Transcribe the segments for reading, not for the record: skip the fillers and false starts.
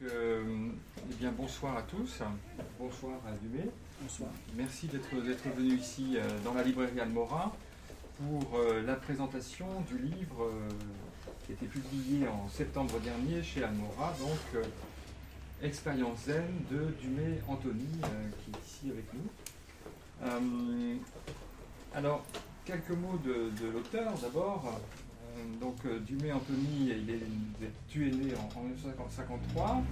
Eh bien, bonsoir à tous, bonsoir à Dumais. Bonsoir. Merci d'être venu ici dans la librairie Almora pour la présentation du livre qui a été publié en septembre dernier chez Almora, donc Expérience Zen de Dumais Anthony, qui est ici avec nous. Alors, quelques mots de l'auteur d'abord. Donc Dumais Anthony, tu es né en 1953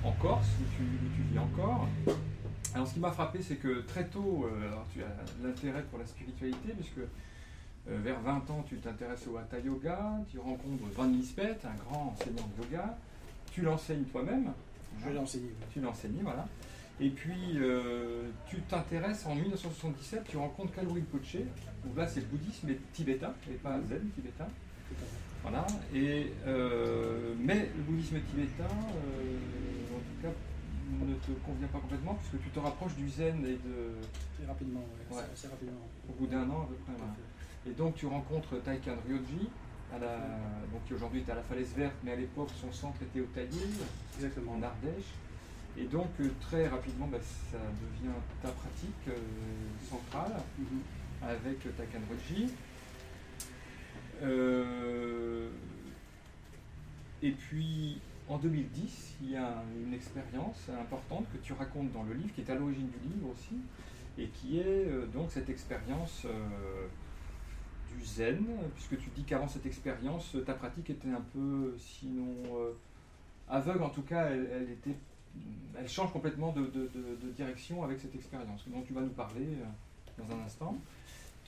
en Corse, où tu vis encore. Alors ce qui m'a frappé, c'est que très tôt, tu as l'intérêt pour la spiritualité, puisque vers 20 ans, tu t'intéresses au Hatha Yoga, tu rencontres Van Lispet, un grand enseignant de yoga, tu l'enseignes toi-même. Je l'ai enseigné. Tu l'as enseigné, voilà. Et puis, tu t'intéresses en 1977, tu rencontres Kalu Rinpoche, où là c'est le bouddhisme tibétain, et pas zen tibétain. Voilà. Et, mais le bouddhisme tibétain, en tout cas, ne te convient pas complètement, puisque tu te rapproches du zen et de... Très rapidement, oui. Ouais. Assez rapidement. Au bout d'un an à peu près. Voilà. Et donc tu rencontres Taikan Ryoji, donc qui aujourd'hui est à la Falaise Verte, mais à l'époque son centre était au Taillé, exactement en Ardèche. Et donc très rapidement, ça devient ta pratique centrale avec Taikan Ryoji. Et puis en 2010, il y a une expérience importante que tu racontes dans le livre, qui est à l'origine du livre aussi, et qui est donc cette expérience du zen, puisque tu dis qu'avant cette expérience, ta pratique était un peu, sinon aveugle, en tout cas, elle change complètement de direction avec cette expérience, dont tu vas nous parler dans un instant.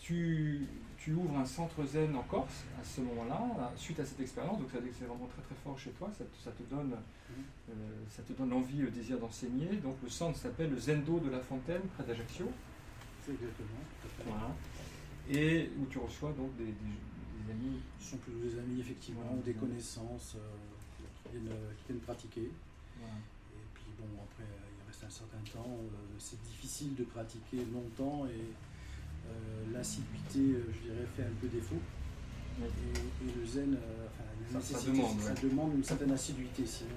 Tu ouvres un centre zen en Corse à ce moment-là, suite à cette expérience, donc c'est vraiment très très fort chez toi, ça te donne l'envie, le désir d'enseigner. Donc le centre s'appelle le Zendo de la Fontaine, près d'Ajaccio. C'est exactement. Voilà. Et où tu reçois donc des amis. Ce sont plutôt des amis, effectivement, ou des connaissances qui viennent pratiquer. Voilà. Et puis bon, après, il reste un certain temps, c'est difficile de pratiquer longtemps et l'assiduité, je dirais, fait un peu défaut. Oui. Et le zen, ça demande une certaine assiduité, sinon...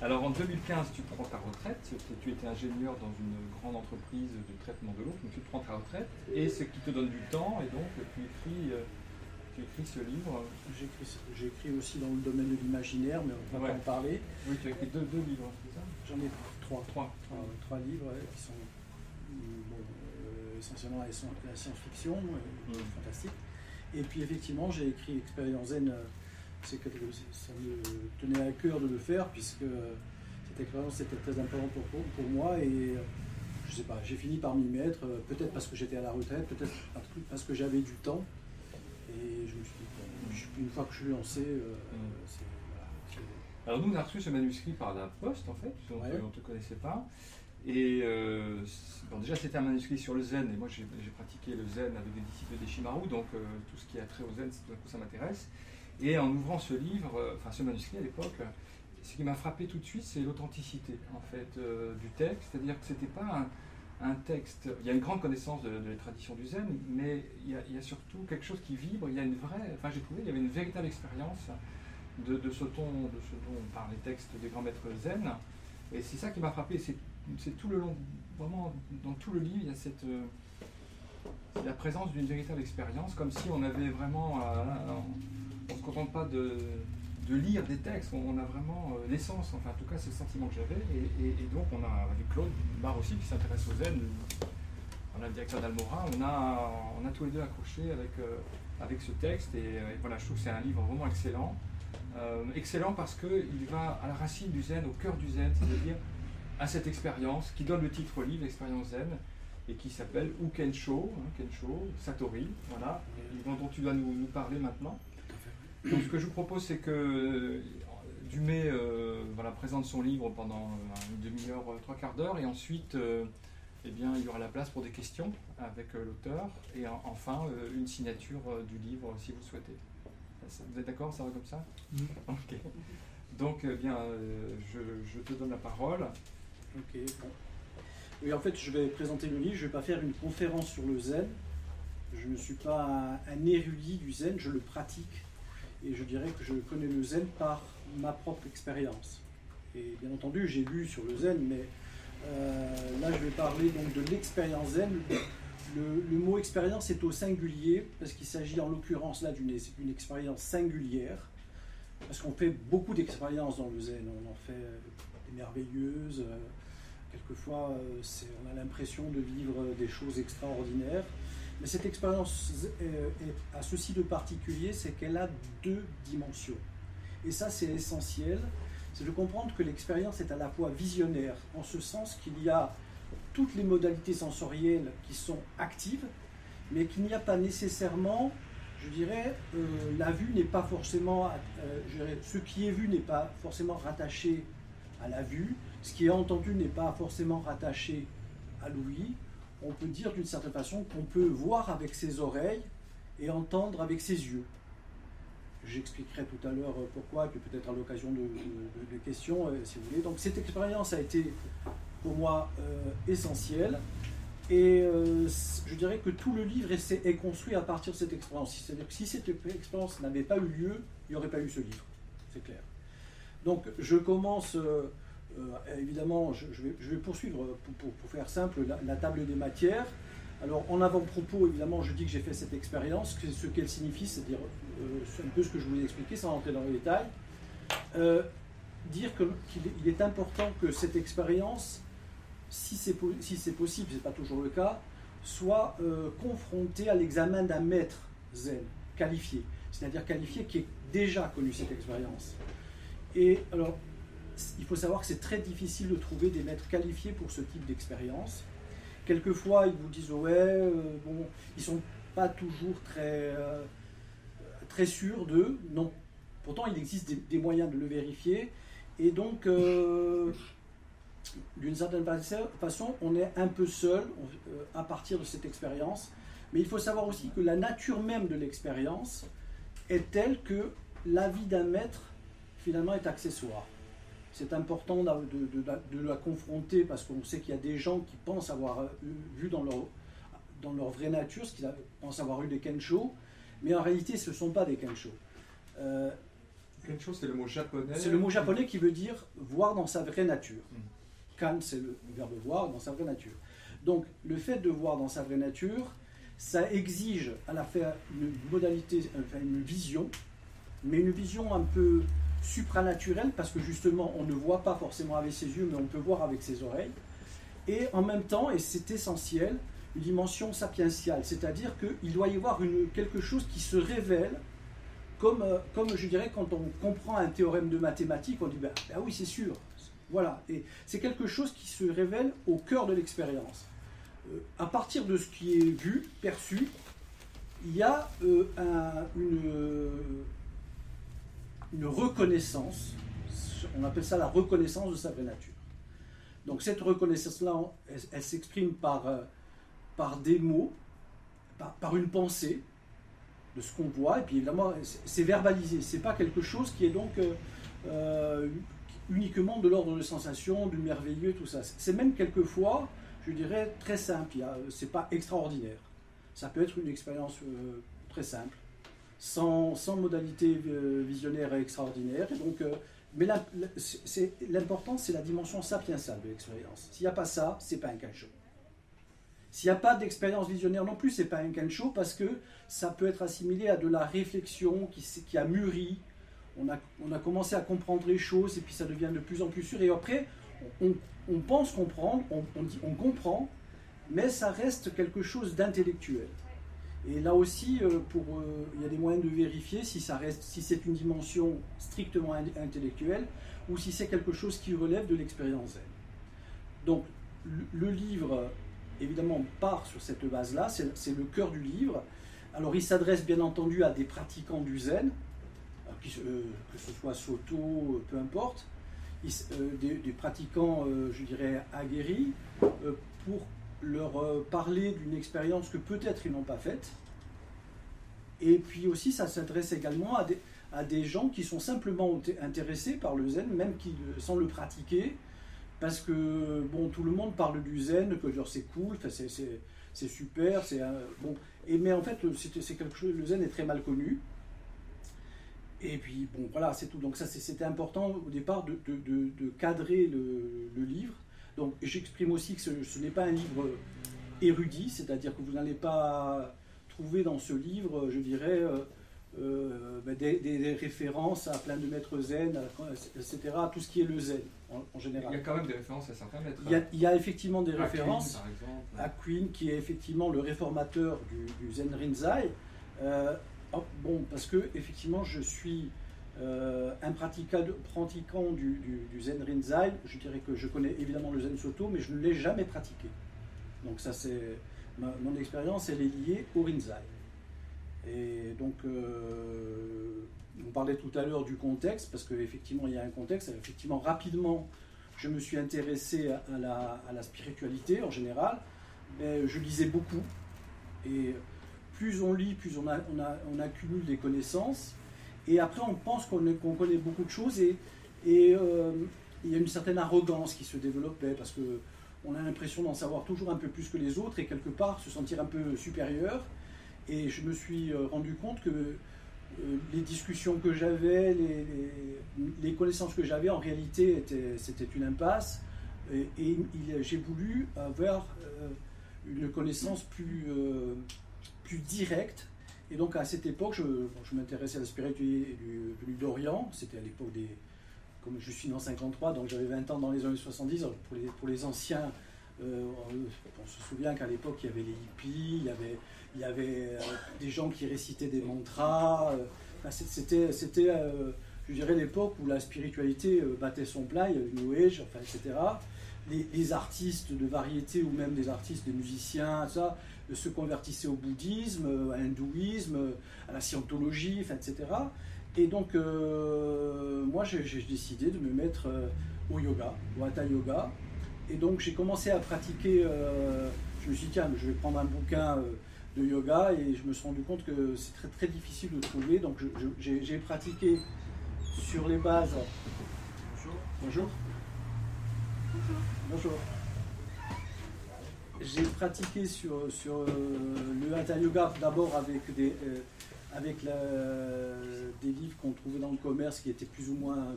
Alors en 2015, tu prends ta retraite, tu étais ingénieur dans une grande entreprise de traitement de l'eau, donc tu prends ta retraite, et ce qui te donne du temps, et donc tu écris ce livre. J'écris aussi dans le domaine de l'imaginaire, mais on va pas en parler. Oui, tu as écrit deux livres, c'est ça? J'en ai trois. Trois livres qui sont essentiellement la science-fiction, fantastique. Et puis effectivement, j'ai écrit Expérience Zen. Ça me tenait à cœur de le faire, puisque cette expérience était très importante pour moi, et je sais pas, j'ai fini par m'y mettre, peut-être parce que j'étais à la retraite, peut-être parce que j'avais du temps, et je me suis dit, une fois que je suis lancé, voilà. Alors nous, on a reçu ce manuscrit par la poste, en fait, on ne te connaissait pas, et déjà c'était un manuscrit sur le zen, et moi j'ai pratiqué le zen avec des disciples des Shimaru, donc tout ce qui a trait au zen, tout d'un coup ça m'intéresse. Et en ouvrant ce livre, ce manuscrit à l'époque, ce qui m'a frappé tout de suite, c'est l'authenticité en fait du texte. C'est-à-dire que c'était pas un texte. Il y a une grande connaissance de la tradition du zen, mais il y a surtout quelque chose qui vibre. Il y a une vraie. Enfin, j'ai trouvé il y avait une véritable expérience de ce dont parlent les textes des grands maîtres zen. Et c'est ça qui m'a frappé. C'est tout le long, vraiment dans tout le livre, il y a c'est la présence d'une véritable expérience, comme si on avait vraiment. On ne se contente pas de lire des textes, on a vraiment l'essence, enfin en tout cas c'est le sentiment que j'avais, et donc on a avec Claude Barre aussi qui s'intéresse au zen, on a le directeur d'Almora, on a tous les deux accroché avec ce texte, et voilà, je trouve que c'est un livre vraiment excellent, excellent parce qu'il va à la racine du zen, au cœur du zen, c'est-à-dire à cette expérience qui donne le titre au livre, l'expérience zen, et qui s'appelle Kensho, Kensho, Satori, voilà, dont tu dois nous parler maintenant. Donc ce que je vous propose, c'est que Dumais présente son livre pendant une demi-heure, trois quarts d'heure, et ensuite il y aura la place pour des questions avec l'auteur, et enfin une signature du livre si vous le souhaitez. Vous êtes d'accord, ça va comme ça? Ok. Donc je te donne la parole. Ok. Bon. Oui, en fait, je vais présenter le livre, je ne vais pas faire une conférence sur le zen. Je ne suis pas un érudit du zen, je le pratique. Et je dirais que je connais le zen par ma propre expérience. Et bien entendu, j'ai lu sur le zen, mais là, je vais parler donc de l'expérience zen. Le mot expérience est au singulier, parce qu'il s'agit en l'occurrence là d'une expérience singulière, parce qu'on fait beaucoup d'expériences dans le zen. On en fait des merveilleuses. Quelquefois, on a l'impression de vivre des choses extraordinaires. Mais cette expérience a ceci de particulier, c'est qu'elle a 2 dimensions. Et ça, c'est essentiel, c'est de comprendre que l'expérience est à la fois visionnaire, en ce sens qu'il y a toutes les modalités sensorielles qui sont actives, mais qu'il n'y a pas nécessairement, je dirais, la vue n'est pas forcément, ce qui est vu n'est pas forcément rattaché à la vue, ce qui est entendu n'est pas forcément rattaché à l'ouïe. On peut dire d'une certaine façon qu'on peut voir avec ses oreilles et entendre avec ses yeux. J'expliquerai tout à l'heure pourquoi, et puis peut-être à l'occasion de questions, si vous voulez. Donc cette expérience a été pour moi essentielle, et je dirais que tout le livre est construit à partir de cette expérience. C'est-à-dire que si cette expérience n'avait pas eu lieu, il n'y aurait pas eu ce livre, c'est clair. Donc je commence... évidemment, je vais poursuivre pour faire simple la table des matières. Alors, en avant-propos, évidemment, je dis que j'ai fait cette expérience, ce qu'elle signifie, c'est-à-dire un peu ce que je vous ai expliqué sans rentrer dans les détails. Dire qu'il est important que cette expérience, si c'est possible, ce n'est pas toujours le cas, soit confrontée à l'examen d'un maître zen, qualifié. C'est-à-dire qualifié qui ait déjà connu cette expérience. Et alors, il faut savoir que c'est très difficile de trouver des maîtres qualifiés pour ce type d'expérience. Quelquefois, ils vous disent ouais, bon, ils sont pas toujours très sûrs d'eux. Non. Pourtant, il existe des moyens de le vérifier. Et donc, d'une certaine façon, on est un peu seul à partir de cette expérience. Mais il faut savoir aussi que la nature même de l'expérience est telle que l'avis d'un maître, finalement, est accessoire. C'est important de la confronter parce qu'on sait qu'il y a des gens qui pensent avoir vu dans leur vraie nature, ce qu'ils pensent avoir eu des kensho, mais en réalité ce ne sont pas des kensho. Kensho, c'est le mot japonais. C'est le mot japonais qui veut dire voir dans sa vraie nature. Kan, c'est le verbe voir dans sa vraie nature. Donc le fait de voir dans sa vraie nature, ça exige à la fois une modalité, enfin une vision, mais une vision un peu supranaturel, parce que justement on ne voit pas forcément avec ses yeux, mais on peut voir avec ses oreilles, et en même temps, et c'est essentiel, une dimension sapientiale, c'est-à-dire qu'il doit y avoir quelque chose qui se révèle, comme je dirais quand on comprend un théorème de mathématiques, on dit ben oui c'est sûr, voilà, et c'est quelque chose qui se révèle au cœur de l'expérience. À partir de ce qui est vu, perçu, il y a une reconnaissance, on appelle ça la reconnaissance de sa vraie nature. Donc cette reconnaissance-là, elle s'exprime par des mots, par une pensée de ce qu'on voit, et puis évidemment c'est verbalisé, c'est pas quelque chose qui est donc uniquement de l'ordre de sensation, du merveilleux, tout ça. C'est même quelquefois, je dirais, très simple, c'est pas extraordinaire. Ça peut être une expérience très simple, sans modalité visionnaire extraordinaire. Et donc, mais l'important, c'est la dimension sapientiale de l'expérience. S'il n'y a pas ça, c'est pas un kensho. S'il n'y a pas d'expérience visionnaire non plus, c'est pas un kensho, parce que ça peut être assimilé à de la réflexion qui a mûri. On a commencé à comprendre les choses, et puis ça devient de plus en plus sûr. Et après, on pense comprendre, on comprend, mais ça reste quelque chose d'intellectuel. Et là aussi, il y a des moyens de vérifier si c'est une dimension strictement intellectuelle ou si c'est quelque chose qui relève de l'expérience zen. Donc, le livre, évidemment, part sur cette base-là, c'est le cœur du livre. Alors, il s'adresse bien entendu à des pratiquants du zen, que ce soit Soto, peu importe, des pratiquants, je dirais, aguerris, pour leur parler d'une expérience que peut-être ils n'ont pas faite. Et puis aussi, ça s'adresse également à des gens qui sont simplement intéressés par le zen, même sans le pratiquer, parce que bon, tout le monde parle du zen, que genre c'est cool, c'est super, bon. Mais en fait, c'est quelque chose, le zen est très mal connu. Et puis, bon, voilà, c'est tout. Donc ça, c'était important au départ de cadrer le livre. Donc j'exprime aussi que ce n'est pas un livre érudit, c'est-à-dire que vous n'allez pas trouver dans ce livre, je dirais, des références à plein de maîtres zen, etc., tout ce qui est le zen en général. Il y a quand même des références à certains maîtres. Il y a effectivement des références Queen, à Queen, qui est effectivement le réformateur du Zen Rinzai. Bon, parce que effectivement, je suis un pratiquant du Zen Rinzai. Je dirais que je connais évidemment le Zen Soto, mais je ne l'ai jamais pratiqué. Donc ça, c'est mon expérience, elle est liée au Rinzai. Et donc, on parlait tout à l'heure du contexte, parce qu'effectivement, il y a un contexte. Effectivement, rapidement, je me suis intéressé à la spiritualité en général. Mais je lisais beaucoup. Et plus on lit, plus on accumule des connaissances. Et après, on pense qu'on connaît beaucoup de choses. Et il y a une certaine arrogance qui se développait, parce qu'on a l'impression d'en savoir toujours un peu plus que les autres, et quelque part se sentir un peu supérieur. Et je me suis rendu compte que les discussions que j'avais, les connaissances que j'avais, en réalité, c'était une impasse. Et j'ai voulu avoir une connaissance plus directe. Et donc, à cette époque, je m'intéressais à la spiritualité venue d'Orient. C'était à l'époque comme je suis né en 53, donc j'avais 20 ans dans les années 70. Pour les anciens, on se souvient qu'à l'époque, il y avait les hippies, il y avait des gens qui récitaient des mantras. C'était je dirais, l'époque où la spiritualité battait son plein. Il y avait le New Age, etc. Les artistes de variété, ou même des artistes, des musiciens, ça, se convertissaient au bouddhisme, à l'hindouisme, à la scientologie, etc. Et donc, moi, j'ai décidé de me mettre au yoga, au hatha yoga. Et donc, j'ai commencé à pratiquer. Je me suis dit, tiens, je vais prendre un bouquin de yoga, et je me suis rendu compte que c'est très, très difficile de trouver. Donc, j'ai pratiqué sur les bases. Bonjour. Bonjour. Bonjour. J'ai pratiqué sur le hatha yoga d'abord avec des livres qu'on trouvait dans le commerce, qui étaient plus ou moins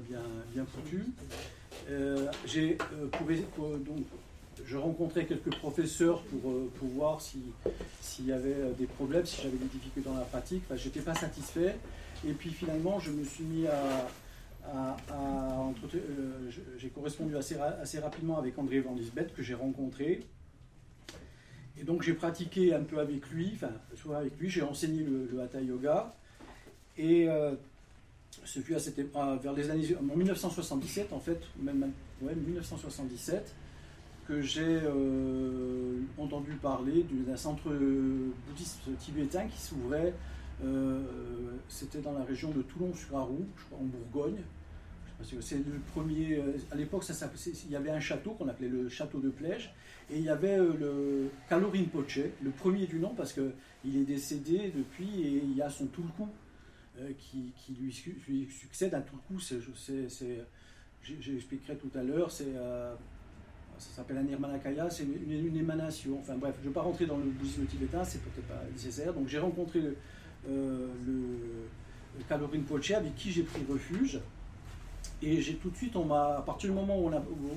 bien foutus. Donc, je rencontrais quelques professeurs pour voir s'il y avait des problèmes, si j'avais des difficultés dans la pratique. Enfin, je n'étais pas satisfait. Et puis finalement, je me suis mis j'ai correspondu assez rapidement avec André Van Lisbeth, que j'ai rencontré. Et donc j'ai pratiqué un peu avec lui, j'ai enseigné le hatha yoga. Et ce fut vers les années, en 1977 en fait, même 1977, que j'ai entendu parler d'un centre bouddhiste tibétain qui s'ouvrait. C'était dans la région de Toulon-sur-Arroux, je crois, en Bourgogne. C'est le premier. À l'époque, il y avait un château qu'on appelait le château de Plège, et il y avait le Kalo Rinpoche, le premier du nom, parce qu'il est décédé depuis, et il y a son Tulku qui lui succède. Un Tulku, j'expliquerai tout à l'heure, ça s'appelle un Nirmanakaya, c'est une émanation. Enfin bref, je ne vais pas rentrer dans le bouddhisme tibétain, c'est peut-être pas nécessaire. Donc j'ai rencontré le Kalo Rinpoche, avec qui j'ai pris refuge. Et j'ai tout de suite, à partir du moment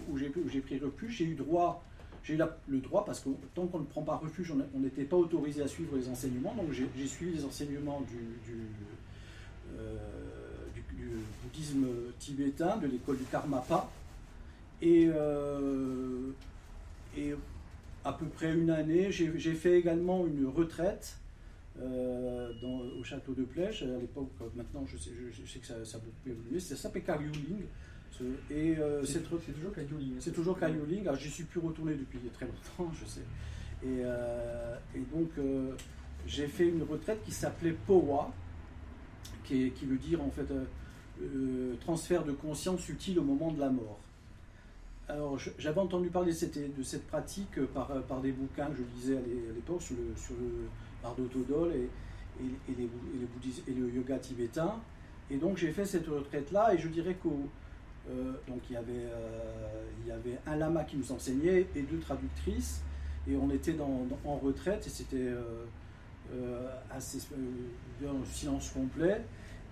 où j'ai pris refuge, j'ai eu le droit, parce que tant qu'on ne prend pas refuge, on n'était pas autorisé à suivre les enseignements. Donc j'ai suivi les enseignements du bouddhisme tibétain, de l'école du Karmapa. Et à peu près une année, j'ai fait également une retraite au château de Plège. À l'époque, maintenant je sais que ça a beaucoup évolué, ça s'appelle Karyuling. C'est toujours Karyuling. C'est toujours Karyuling. Alors j'y suis plus retourné depuis très longtemps, je sais. Et donc j'ai fait une retraite qui s'appelait Powa, qui veut dire en fait transfert de conscience utile au moment de la mort. Alors j'avais entendu parler de cette pratique par des bouquins que je lisais à l'époque sur le Bardo Todol et le yoga tibétain. Et donc j'ai fait cette retraite-là, et je dirais donc il y avait un lama qui nous enseignait et 2 traductrices, et on était en retraite, et c'était assez dans le silence complet.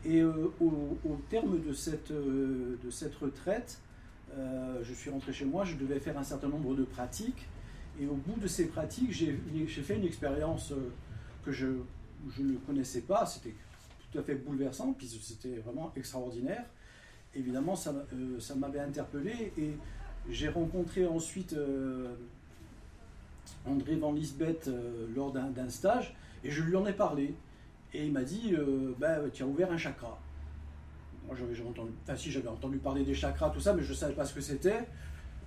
Et au terme de cette retraite, je suis rentré chez moi, je devais faire un certain nombre de pratiques. Et au bout de ces pratiques, j'ai fait une expérience que je ne connaissais pas. C'était tout à fait bouleversant, puis c'était vraiment extraordinaire. Évidemment, ça m'avait interpellé. Et j'ai rencontré ensuite André Van Lisbeth lors d'un stage, et je lui en ai parlé. Et il m'a dit, tu as ouvert un chakra. Moi, j'avais entendu parler des chakras, tout ça, mais je ne savais pas ce que c'était.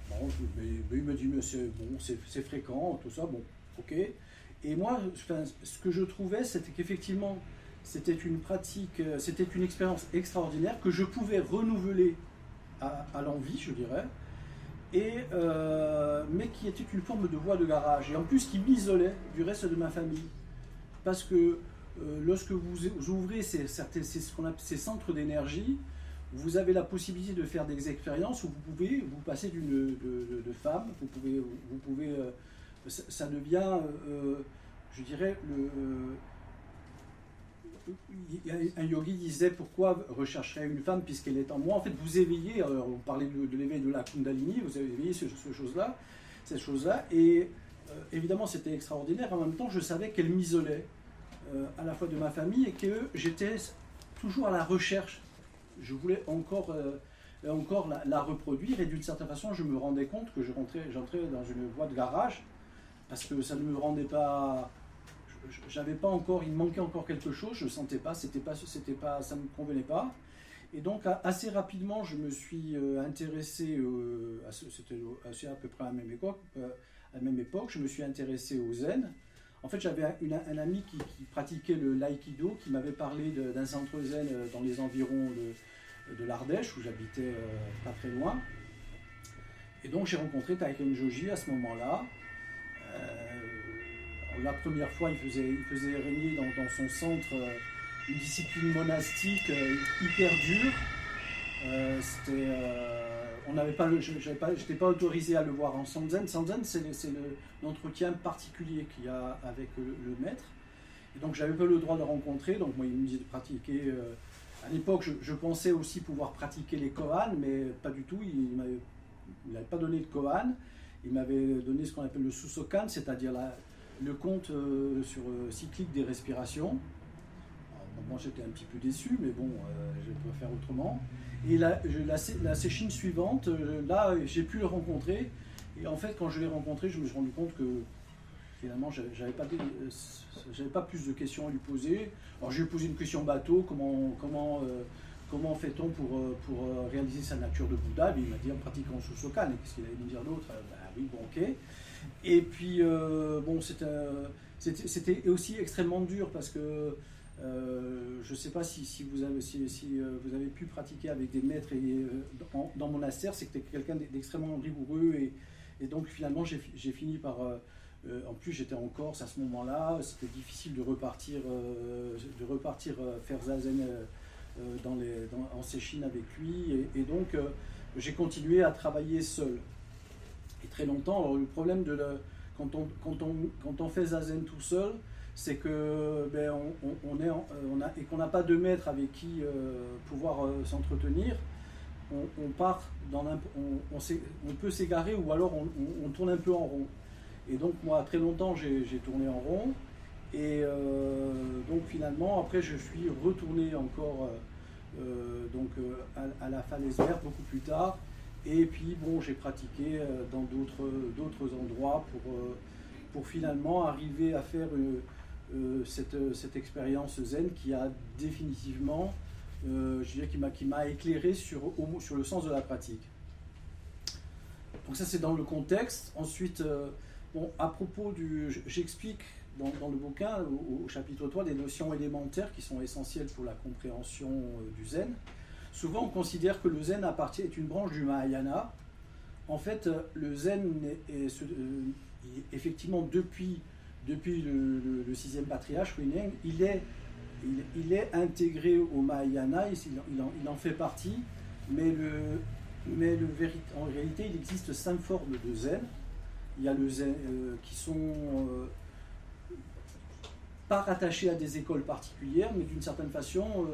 Bon, mais il me dit, mais c'est fréquent, tout ça, bon, ok. Et moi, ce que je trouvais, c'était qu'effectivement, c'était une pratique, c'était une expérience extraordinaire que je pouvais renouveler à l'envie, je dirais, mais qui était une forme de voie de garage, et en plus qui m'isolait du reste de ma famille. Parce que lorsque vous ouvrez ces centres d'énergie, vous avez la possibilité de faire des expériences où vous pouvez vous passer de femme, vous pouvez ça devient, je dirais, un yogi disait pourquoi rechercherait une femme puisqu'elle est en moi. En fait, vous éveillez, alors on parlait de l'éveil de la Kundalini, vous avez éveillé cette chose-là, et évidemment c'était extraordinaire. En même temps, je savais qu'elle m'isolait à la fois de ma famille et que j'étais toujours à la recherche. Je voulais encore la reproduire, et d'une certaine façon, je me rendais compte que j'entrais dans une voie de garage parce que ça ne me rendait pas. J'avais pas encore, il me manquait encore quelque chose, je ne sentais pas, ça ne me convenait pas. Et donc assez rapidement, je me suis intéressé, c'était à peu près à la même époque, je me suis intéressé au zen. En fait, j'avais un ami qui pratiquait l'aïkido, qui m'avait parlé d'un centre zen dans les environs de l'Ardèche, où j'habitais pas très loin. Et donc j'ai rencontré Taiken Joji à ce moment-là. La première fois, il faisait régner dans son centre une discipline monastique hyper dure. J'étais pas autorisé à le voir en sanzen. Sanzen, c'est l'entretien particulier qu'il y a avec le maître. Et donc, j'avais pas le droit de le rencontrer. Donc, moi, il me disait de pratiquer. À l'époque, je pensais aussi pouvoir pratiquer les koans, mais pas du tout. Il n'avait pas donné de koan. Il m'avait donné ce qu'on appelle le susokan, c'est-à-dire le compte cyclique des respirations. Alors, moi, j'étais un petit peu déçu, mais bon, je peux faire autrement. Et la session suivante, là, j'ai pu le rencontrer. Et en fait, quand je l'ai rencontré, je me suis rendu compte que finalement, j'avais pas plus de questions à lui poser. Alors, je lui ai posé une question bateau, comment fait-on pour réaliser sa nature de Bouddha? Et il m'a dit en pratiquant Susokan. Et qu'est-ce qu'il allait me dire d'autre? Oui, bon, ok. Et puis, c'était aussi extrêmement dur parce que je ne sais pas si vous avez pu pratiquer avec des maîtres dans mon monastère, c'est que tu es quelqu'un d'extrêmement rigoureux, et donc finalement j'ai fini par... en plus j'étais en Corse à ce moment-là, c'était difficile de repartir faire zazen en Seychine avec lui, et donc j'ai continué à travailler seul. Et très longtemps, alors le problème quand on fait zazen tout seul, c'est que et qu'on n'a pas de maître avec qui pouvoir s'entretenir, on part on peut s'égarer, ou alors on tourne un peu en rond. Et donc moi très longtemps j'ai tourné en rond, et donc finalement après je suis retourné encore à la Falaise Verte beaucoup plus tard, et puis bon j'ai pratiqué dans d'autres endroits pour finalement arriver à faire cette expérience zen qui a définitivement, je dirais, qui m'a éclairé sur le sens de la pratique. Donc ça c'est dans le contexte. Ensuite, à propos j'explique dans le bouquin, au chapitre 3, des notions élémentaires qui sont essentielles pour la compréhension du zen. Souvent on considère que le zen est une branche du Mahayana. En fait, le zen effectivement depuis le sixième patriarche, Huineng, il est intégré au Mahayana, il en fait partie, mais en réalité il existe 5 formes de zen. Il y a le zen qui sont pas rattachés à des écoles particulières, mais d'une certaine façon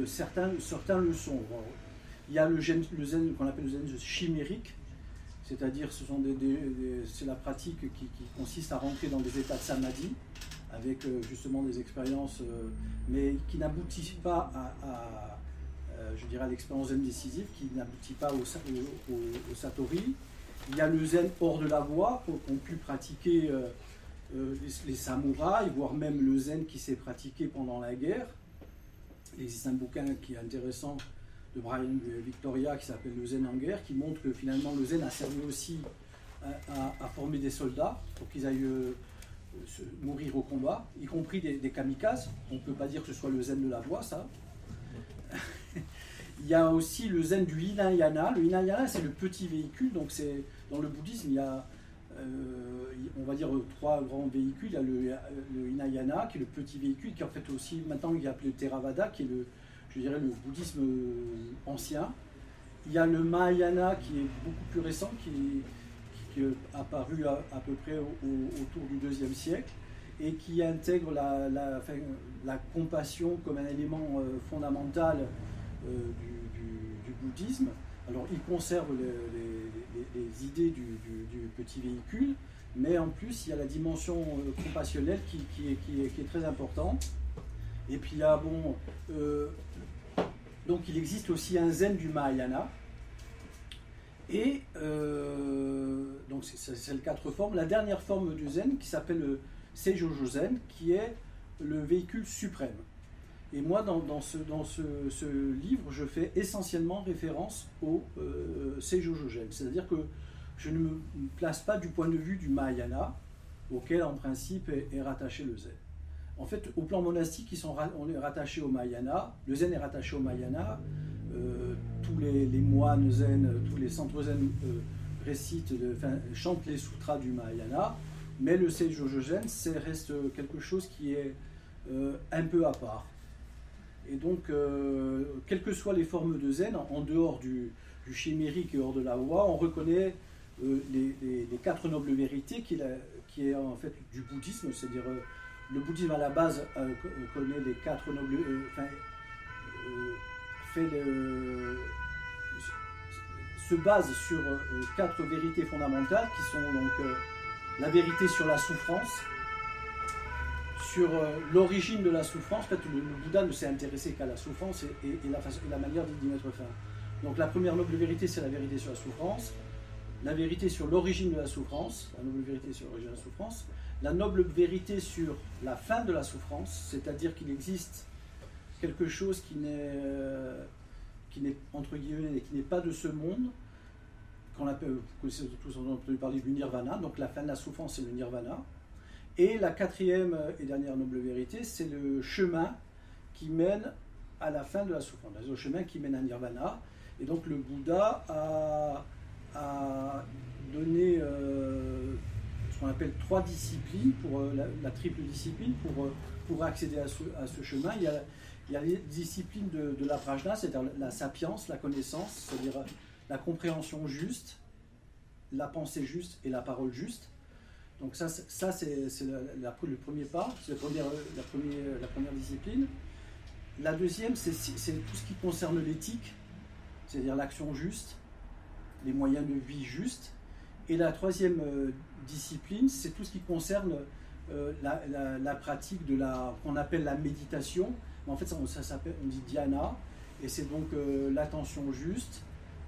certains le sont. Alors, il y a le zen qu'on appelle le zen chimérique, c'est-à-dire c'est la pratique qui consiste à rentrer dans des états de samadhi, avec justement des expériences, mais qui n'aboutissent pas je dirais, à l'expérience zen décisive, qui n'aboutit pas au satori. Il y a le zen hors de la voie, qu'ont pu pratiquer les samouraïs, voire même le zen qui s'est pratiqué pendant la guerre. Il existe un bouquin qui est intéressant de Brian Victoria qui s'appelle Le Zen en guerre, qui montre que finalement le zen a servi aussi à former des soldats pour qu'ils aillent mourir au combat, y compris des kamikazes. On ne peut pas dire que ce soit le zen de la voie, ça. Il y a aussi le zen du Hinayana. Le Hinayana, c'est le petit véhicule. Donc dans le bouddhisme, il y a, on va dire, 3 grands véhicules. Il y a le Hinayana, qui est le petit véhicule, qui en fait aussi, maintenant, il est appelé le Theravada, qui est je dirais, le bouddhisme ancien. Il y a le Mahayana, qui est beaucoup plus récent, qui est apparu à peu près autour du IIe siècle, et qui intègre la compassion comme un élément fondamental du bouddhisme. Alors, il conserve les idées du petit véhicule, mais en plus, il y a la dimension compassionnelle qui est très importante. Et puis, il y a, donc, il existe aussi un zen du Mahayana. Et donc, c'est les 4 formes. La dernière forme du zen, qui s'appelle le Seijojo Zen, qui est le véhicule suprême. Et moi, dans ce livre, je fais essentiellement référence au Seijojo Zen. C'est-à-dire que je ne me place pas du point de vue du Mahayana, auquel, en principe, est rattaché le Zen. En fait, au plan monastique, on est rattaché au Mahayana. Le Zen est rattaché au Mahayana. Tous les moines zen, tous les centres zen chantent les sutras du Mahayana. Mais le Seijojo Zen, reste quelque chose qui est un peu à part. Et donc, quelles que soient les formes de zen, en dehors du chimérique et hors de la voie, on reconnaît les 4 nobles vérités qui est en fait du bouddhisme, c'est-à-dire le bouddhisme à la base connaît les 4 nobles, se base sur 4 vérités fondamentales qui sont donc la vérité sur la souffrance, sur l'origine de la souffrance. En fait, le Bouddha ne s'est intéressé qu'à la souffrance et la manière d'y mettre fin. Donc la première noble vérité, c'est la vérité sur la souffrance, la vérité sur l'origine de la souffrance, la noble vérité sur l'origine de la souffrance, la noble vérité sur la fin de la souffrance, c'est-à-dire qu'il existe quelque chose qui n'est entre guillemets, qui n'est pas de ce monde, qu'on appelle, vous connaissez tous entendu parler du nirvana, donc la fin de la souffrance, c'est le nirvana. Et la 4e et dernière noble vérité, c'est le chemin qui mène à la fin de la souffrance, le chemin qui mène à nirvana. Et donc le Bouddha a donné ce qu'on appelle 3 disciplines, pour la triple discipline, pour accéder à ce chemin. Il y a les disciplines de la prajna, c'est-à-dire la sapience, la connaissance, c'est-à-dire la compréhension juste, la pensée juste et la parole juste. Donc ça c'est le premier pas, c'est la première discipline. La deuxième, c'est tout ce qui concerne l'éthique, c'est-à-dire l'action juste, les moyens de vie justes. Et la 3e discipline, c'est tout ce qui concerne la pratique de qu'on appelle la méditation. Mais en fait, ça s'appelle, on dit dhyana, et c'est donc l'attention juste,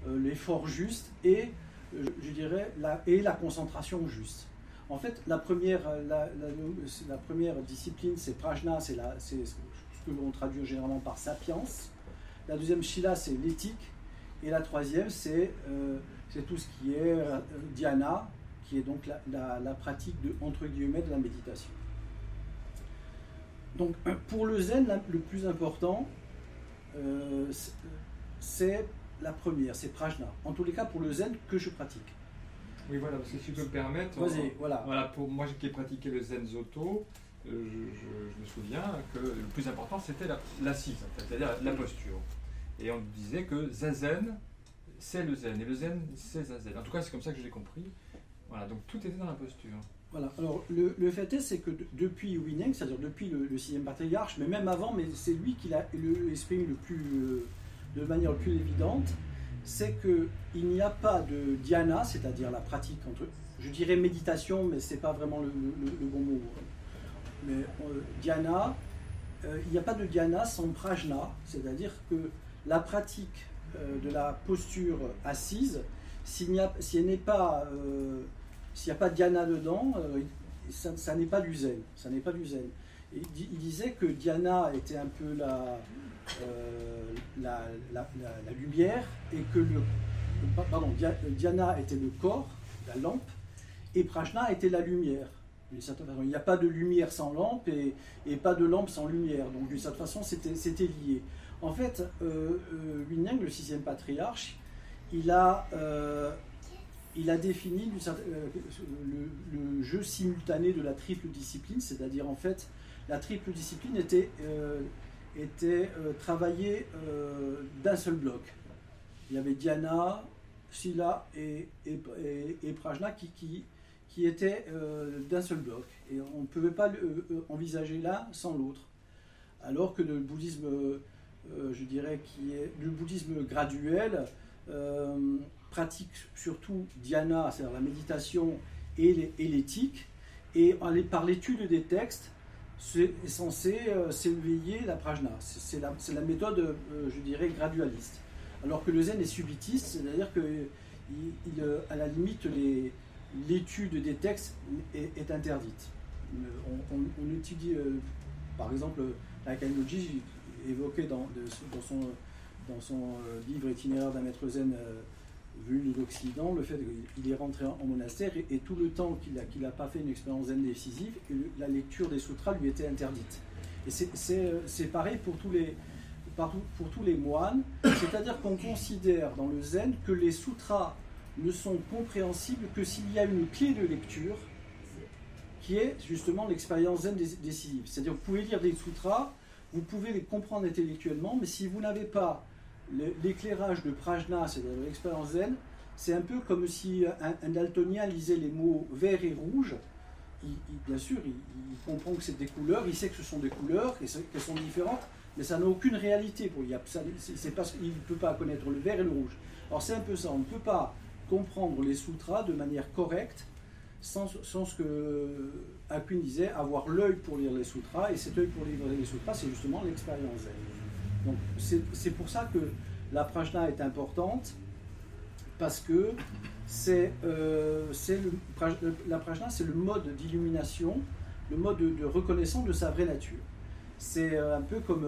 l'effort juste et, je dirais, la concentration juste. En fait, la première discipline, c'est prajna, c'est ce que l'on traduit généralement par sapience. La deuxième, shila, c'est l'éthique. Et la 3e, c'est tout ce qui est dhyana, qui est donc la pratique entre guillemets de la méditation. Donc, pour le zen, le plus important, c'est la première, c'est prajna. En tous les cas, pour le zen que je pratique. Oui, voilà, parce que si tu peux me permettre, voilà, pour moi qui ai pratiqué le zen Zoto, je me souviens que le plus important c'était l'assise, c'est-à-dire la posture. Et on disait que zazen, c'est le zen, et le zen, c'est zazen. En tout cas, c'est comme ça que je l'ai compris. Voilà, donc tout était dans la posture. Voilà, alors le fait est, c'est que depuis Huineng, c'est-à-dire depuis le 6e patriarche, mais même avant, mais c'est lui qui l'a exprimé de manière le plus évidente, c'est qu'il n'y a pas de dhyana, c'est-à-dire la pratique je dirais méditation, mais c'est pas vraiment le bon mot. Mais dhyana, il n'y a pas de dhyana sans prajna, c'est-à-dire que la pratique de la posture assise, s'il n'y a pas de dhyana dedans, ça n'est pas du zen. Ça n'est pas du zen. Et il disait que dhyana était un peu la lumière, et que dhyana était le corps, la lampe, et prajna était la lumière. D'une certaine façon, il n'y a pas de lumière sans lampe et pas de lampe sans lumière. Donc d'une certaine façon, c'était lié. En fait, Huineng, le 6e patriarche, il a défini le jeu simultané de la triple discipline, c'est-à-dire en fait, la triple discipline était travaillée d'un seul bloc. Il y avait dhyana, sila et prajna qui étaient d'un seul bloc. Et on ne pouvait pas envisager l'un sans l'autre. Alors que le bouddhisme, je dirais, le bouddhisme graduel, pratique surtout dhyana, c'est-à-dire la méditation et l'éthique, et par l'étude des textes, c'est censé s'éveiller la prajna. C'est la méthode, je dirais, gradualiste. Alors que le zen est subitiste, c'est-à-dire qu'à la limite, l'étude des textes est interdite. On étudie, par exemple, la Kannoji évoquait dans son livre Itinéraire d'un maître zen venu d'Occident, le fait qu'il est rentré en monastère et tout le temps qu'il n'a pas fait une expérience zen décisive, la lecture des sutras lui était interdite. Et c'est pareil pour tous les moines, c'est-à-dire qu'on considère dans le zen que les sutras ne sont compréhensibles que s'il y a une clé de lecture qui est justement l'expérience zen décisive. C'est-à-dire que vous pouvez lire des sutras, vous pouvez les comprendre intellectuellement, mais si vous n'avez pas l'éclairage de prajna, c'est-à-dire l'expérience zen, c'est un peu comme si un daltonien lisait les mots vert et rouge. Bien sûr, il comprend que c'est des couleurs, il sait que ce sont des couleurs, qu'elles sont différentes, mais ça n'a aucune réalité pour lui. Il ne peut pas connaître le vert et le rouge. Alors c'est un peu ça, on ne peut pas comprendre les sutras de manière correcte sans ce que Hakuin disait, avoir l'œil pour lire les sutras, et cet œil pour lire les sutras, c'est justement l'expérience zen. Donc c'est pour ça que la prajna est importante, parce que la prajna, c'est le mode d'illumination, le mode de reconnaissance de sa vraie nature. C'est un peu comme,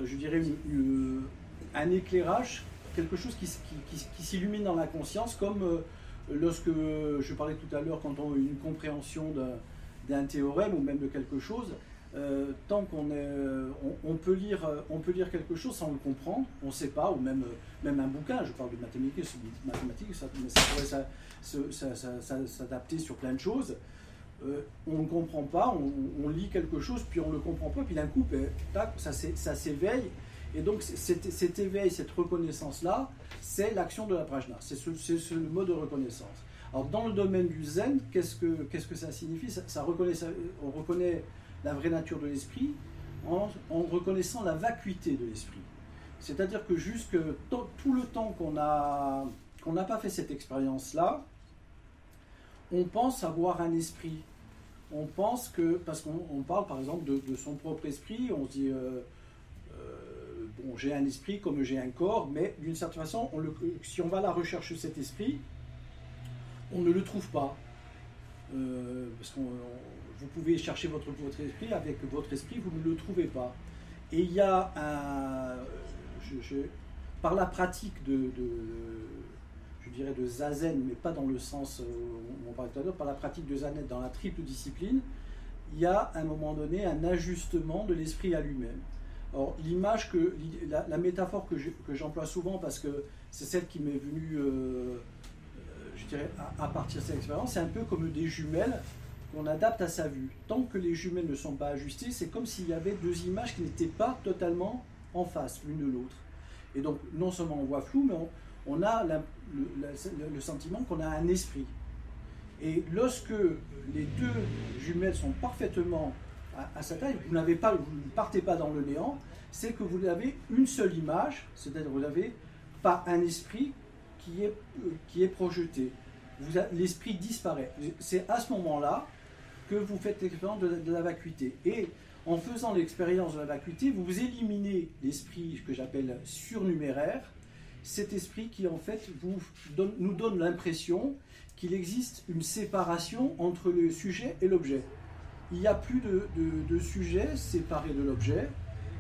je dirais, un éclairage, quelque chose qui s'illumine dans la conscience, comme lorsque je parlais tout à l'heure, quand on a une compréhension d'un théorème ou même de quelque chose, tant on peut lire quelque chose sans le comprendre, on ne sait pas, ou même un bouquin, je parle de mathématiques, ça pourrait s'adapter sur plein de choses. On ne comprend pas, on lit quelque chose, puis on ne le comprend pas, puis d'un coup, tac, ça s'éveille. Et donc cet éveil, cette reconnaissance-là, c'est l'action de la prajna, c'est le mode de reconnaissance. Alors dans le domaine du zen, qu'est-ce que ça signifie ? On reconnaît la vraie nature de l'esprit en reconnaissant la vacuité de l'esprit. C'est-à-dire que jusque tout le temps qu'on n'a pas fait cette expérience-là, on pense avoir un esprit. On pense que, parce qu'on parle par exemple de son propre esprit, on se dit bon, j'ai un esprit comme j'ai un corps, mais d'une certaine façon, si on va à la recherche de cet esprit, on ne le trouve pas. Parce que vous pouvez chercher votre esprit, avec votre esprit, vous ne le trouvez pas. Et il y a par la pratique je dirais de zazen, mais pas dans le sens où on parlait tout à l'heure, par la pratique de zazen dans la triple discipline, il y a à un moment donné un ajustement de l'esprit à lui-même. Alors l'image la métaphore que j'emploie souvent, parce que c'est celle qui m'est venue, je dirais, à partir de cette expérience, c'est un peu comme des jumelles qu'on adapte à sa vue. Tant que les jumelles ne sont pas ajustées, c'est comme s'il y avait deux images qui n'étaient pas totalement en face l'une de l'autre. Et donc non seulement on voit flou, mais on a le sentiment qu'on a un esprit. Et lorsque les deux jumelles sont parfaitement à sa taille, vous ne partez pas dans le néant, c'est que vous avez une seule image, c'est-à-dire que vous n'avez pas un esprit qui est projeté. L'esprit disparaît. C'est à ce moment-là que vous faites l'expérience de la vacuité. Et en faisant l'expérience de la vacuité, vous éliminez l'esprit que j'appelle surnuméraire, cet esprit qui en fait nous donne l'impression qu'il existe une séparation entre le sujet et l'objet. Il n'y a plus de sujet séparé de l'objet,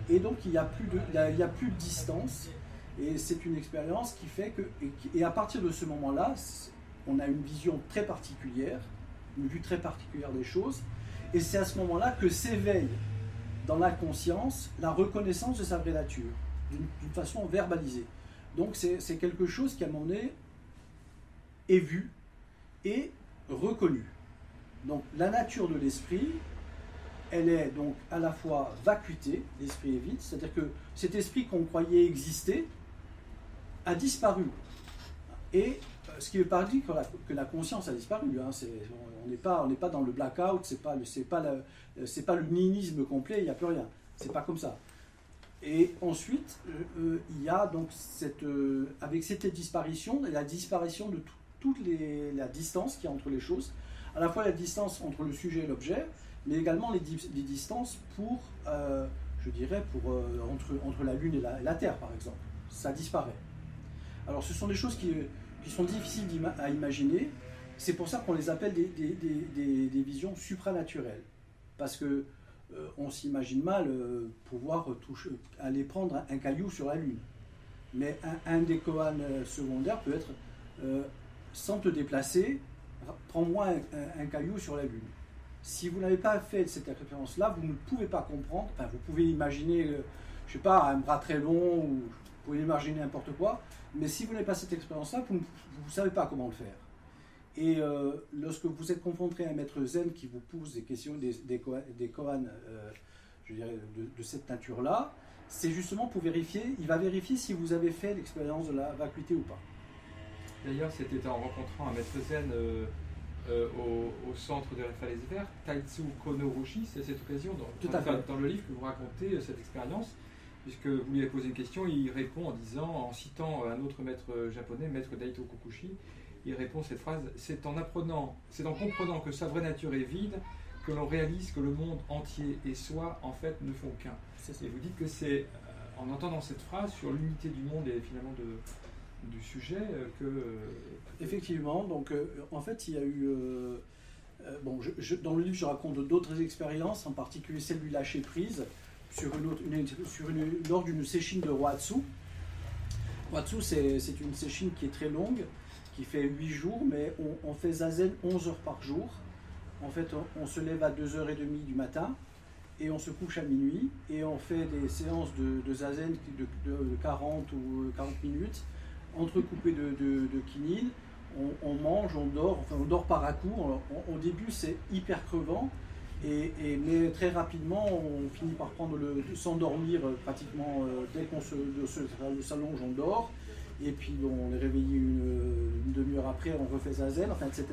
et donc il n'y a plus de distance. Et c'est une expérience qui fait que, et à partir de ce moment-là, on a une vision très particulière, une vue très particulière des choses, et c'est à ce moment-là que s'éveille dans la conscience la reconnaissance de sa vraie nature, d'une façon verbalisée. Donc c'est quelque chose qui à un moment donné est vu et reconnu. Donc la nature de l'esprit, elle est donc à la fois vacuité, l'esprit est vide, c'est-à-dire que cet esprit qu'on croyait exister a disparu. Et ce qui ne veut pas dire que la conscience a disparu. Hein. On n'est pas dans le blackout, c'est pas le nihilisme complet, il n'y a plus rien. C'est pas comme ça. Et ensuite, il y a donc avec cette disparition, la disparition de toute la distance qu'il y a entre les choses, à la fois la distance entre le sujet et l'objet, mais également les distances je dirais, entre la Lune et la Terre, par exemple. Ça disparaît. Alors ce sont des choses qui sont difficiles à imaginer. C'est pour ça qu'on les appelle des visions supranaturelles. Parce que on s'imagine mal pouvoir aller prendre un caillou sur la Lune. Mais un des koans secondaires peut être, sans te déplacer, prends-moi un caillou sur la Lune. Si vous n'avez pas fait cette expérience-là, vous ne pouvez pas comprendre. Enfin, vous pouvez imaginer, je sais pas, un bras très long, ou vous pouvez imaginer n'importe quoi, mais si vous n'avez pas cette expérience-là, vous ne savez pas comment le faire. Et lorsque vous êtes confronté à un maître zen qui vous pose des questions, des koans, je dirais, de cette nature-là, c'est justement pour vérifier, il va vérifier si vous avez fait l'expérience de la vacuité ou pas. D'ailleurs, c'était en rencontrant un maître zen au centre de la falaise verte, Taitsu Kono-Roshi, c'est à cette occasion, dans le livre que vous racontez cette expérience, puisque vous lui avez posé une question, il répond en citant un autre maître japonais, maître Daito Kokushi, il répond cette phrase: c'est en comprenant que sa vraie nature est vide que l'on réalise que le monde entier et soi en fait ne font qu'un. Et vous dites que c'est en entendant cette phrase sur l'unité du monde et finalement du sujet Effectivement, donc en fait il y a eu dans le livre je raconte d'autres expériences, en particulier celle du lâcher prise lors d'une séchine de Rohatsu. Rohatsu, c'est une séchine qui est très longue, qui fait 8 jours, mais on fait zazen 11 heures par jour. En fait, on se lève à 2h30 du matin et on se couche à minuit, et on fait des séances de zazen de 40 ou 40 minutes, entrecoupées de kinine. On mange, on dort par à coup. Au début, c'est hyper crevant, mais très rapidement, on finit par s'endormir pratiquement dès qu'on s'allonge, on dort. Et puis on est réveillé une demi-heure après, on refait zazen, etc.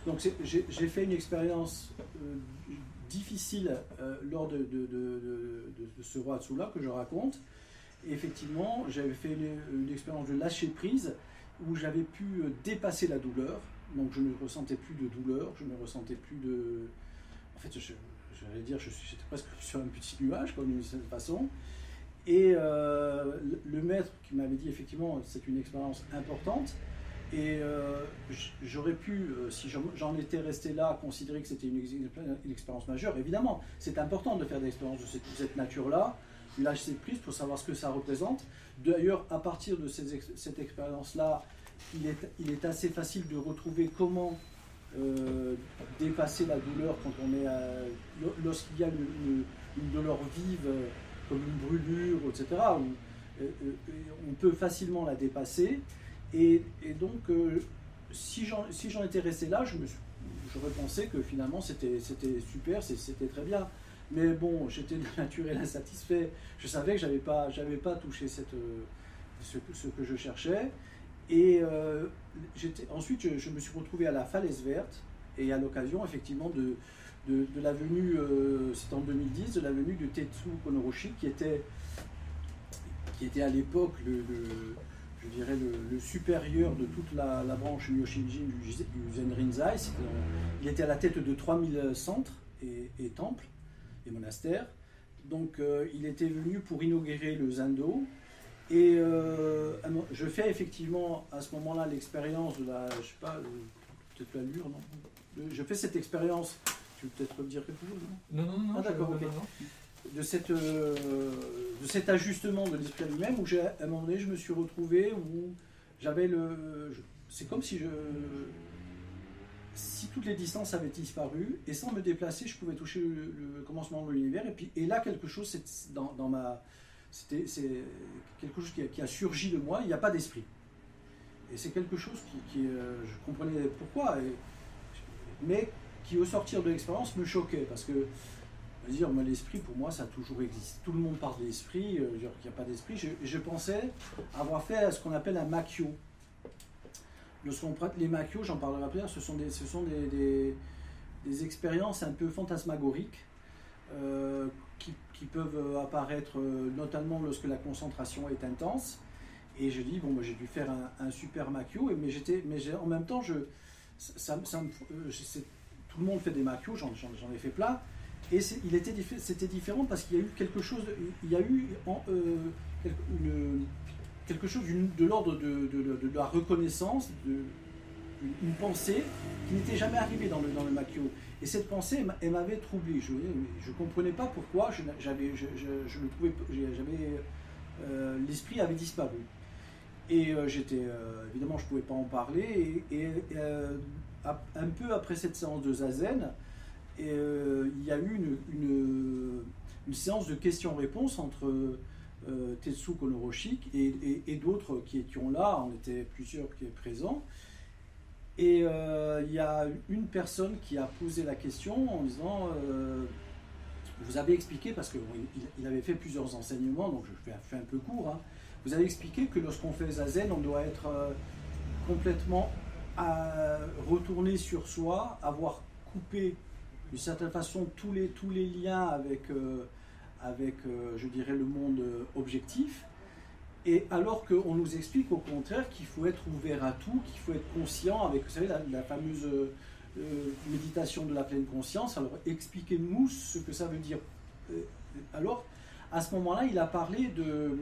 Donc j'ai fait une expérience difficile lors de ce Rohatsu-là que je raconte. Et effectivement, j'avais fait une expérience de lâcher prise où j'avais pu dépasser la douleur. Donc je ne ressentais plus de douleur, je ne ressentais plus de... En fait, j'allais dire, j'étais presque sur un petit nuage, comme d'une certaine façon. Et le maître qui m'avait dit, effectivement, c'est une expérience importante. Et j'aurais pu, si j'en étais resté là, considérer que c'était une expérience majeure. Évidemment, c'est important de faire des expériences de cette nature-là, lâcher prise pour savoir ce que ça représente. D'ailleurs, à partir de cette expérience-là, il est assez facile de retrouver comment dépasser la douleur quand on est lorsqu'il y a une douleur vive, comme une brûlure, etc. On peut facilement la dépasser. Et donc, si j'en étais resté là, j'aurais pensé que finalement c'était super, c'était très bien. Mais bon, j'étais de naturel insatisfait. Je savais que j'avais pas touché ce que je cherchais. Et ensuite, je me suis retrouvé à la falaise verte. et à l'occasion effectivement de la venue, c'était en 2010, de la venue de Tetsu Konoroshi, qui était à l'époque je dirais le supérieur de toute la branche Myoshinjin du Zen Rinzai. Il était à la tête de 3000 centres et temples et monastères. Donc il était venu pour inaugurer le Zendo. Et je fais effectivement à ce moment-là l'expérience de la, je sais pas, peut-être l'allure, non, je fais cette expérience. Tu veux peut-être dire quelque chose? Non, Ah, d'accord, ok. De cet ajustement de l'esprit lui-même, où à un moment donné, je me suis retrouvé où j'avais c'est comme si toutes les distances avaient disparu, et sans me déplacer, je pouvais toucher le commencement de l'univers. Et là, quelque chose, c'est quelque chose qui a surgi de moi. Il n'y a pas d'esprit. Et c'est quelque chose je comprenais pourquoi, mais qui, au sortir de l'expérience, me choquait, parce que dire, l'esprit, pour moi, ça a toujours existé. Tout le monde parle de l'esprit, il n'y a pas d'esprit. Je pensais avoir fait ce qu'on appelle un makyo. Les makyo, j'en parlerai après, ce sont des expériences un peu fantasmagoriques qui peuvent apparaître notamment lorsque la concentration est intense. Et je dis, bon, j'ai dû faire un super makyo, mais en même temps, tout le monde fait des makyos, j'en ai fait plein. Et c'était différent parce qu'il y a eu quelque chose, quelque chose de l'ordre de la reconnaissance, une pensée qui n'était jamais arrivée dans le makyo. Et cette pensée, elle m'avait troublé. Je ne comprenais pas pourquoi, le trouvais, l'esprit avait disparu. Et évidemment, je ne pouvais pas en parler. Et un peu après cette séance de Zazen, il y a eu une séance de questions-réponses entre Tetsu Konoroshi et d'autres qui étions là. On était plusieurs qui étaient présents. Et il y a une personne qui a posé la question en disant vous avez expliqué, parce qu'il avait fait plusieurs enseignements, donc je fais un peu court, hein. Vous avez expliqué que lorsqu'on fait Zazen, on doit être complètement retourné sur soi, avoir coupé d'une certaine façon tous les liens avec je dirais, le monde objectif. Et alors qu'on nous explique au contraire qu'il faut être ouvert à tout, qu'il faut être conscient avec, vous savez, la fameuse méditation de la pleine conscience. Alors expliquez-nous ce que ça veut dire. Alors, à ce moment-là, il a parlé de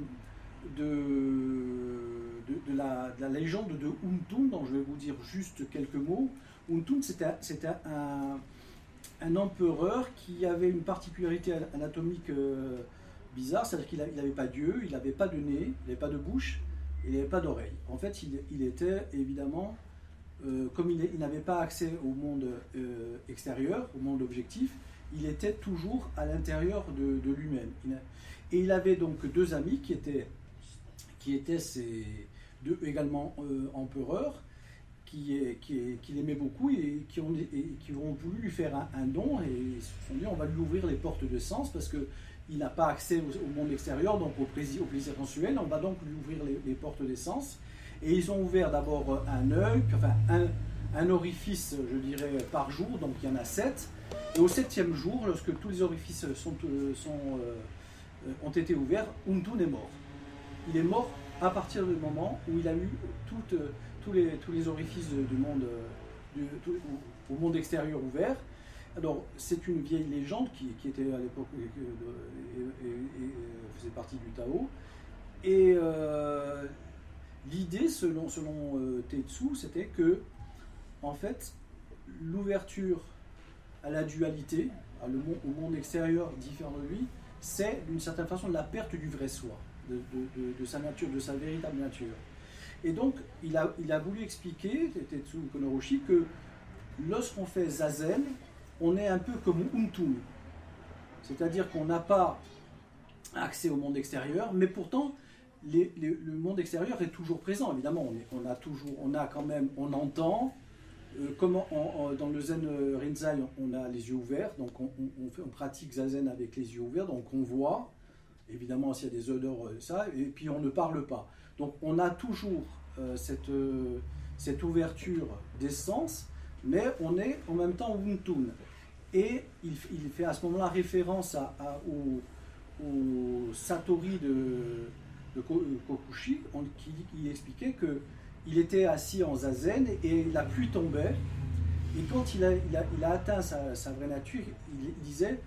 la légende de Untun, dont je vais vous dire juste quelques mots. Untun, c'était un empereur qui avait une particularité anatomique bizarre, c'est-à-dire qu'il n'avait pas d'yeux, il n'avait pas de nez, il n'avait pas de bouche, il n'avait pas d'oreille. En fait, il était évidemment, comme il n'avait pas accès au monde extérieur, au monde objectif, il était toujours à l'intérieur de lui-même. Et il avait donc deux amis qui étaient ces deux également empereurs, qui l'aimaient beaucoup et qui ont voulu lui faire un don, et ils se sont dit on va lui ouvrir les portes de sens parce qu'il n'a pas accès au monde extérieur, donc au plaisir sensuel, on va donc lui ouvrir les portes des sens. Et ils ont ouvert d'abord un œil, enfin un orifice, je dirais, par jour, donc il y en a 7. Et au 7e jour, lorsque tous les orifices ont été ouverts, Untun est mort. Il est mort à partir du moment où il a eu tous les orifices du monde, au monde extérieur ouverts. Alors, c'est une vieille légende qui était à l'époque et faisait partie du Tao. Et l'idée, selon Tetsu, c'était que, en fait, l'ouverture à la dualité, au monde extérieur différent de lui, c'est d'une certaine façon la perte du vrai soi, de sa nature, de sa véritable nature. Et donc, il a voulu expliquer, Tetsu Konoroshi, que lorsqu'on fait Zazen, on est un peu comme Untun. C'est-à-dire qu'on n'a pas accès au monde extérieur, mais pourtant, le monde extérieur est toujours présent. Évidemment, on entend, dans le Zen Rinzai, on a les yeux ouverts, donc on pratique Zazen avec les yeux ouverts, donc on voit, évidemment s'il y a des odeurs, ça, et puis on ne parle pas. Donc on a toujours cette ouverture des sens, mais on est en même temps Ubuntu. Et il fait à ce moment-là référence au Satori de Kokushi, qui expliquait qu'il était assis en zazen et la pluie tombait. Et quand il a atteint sa vraie nature, il disait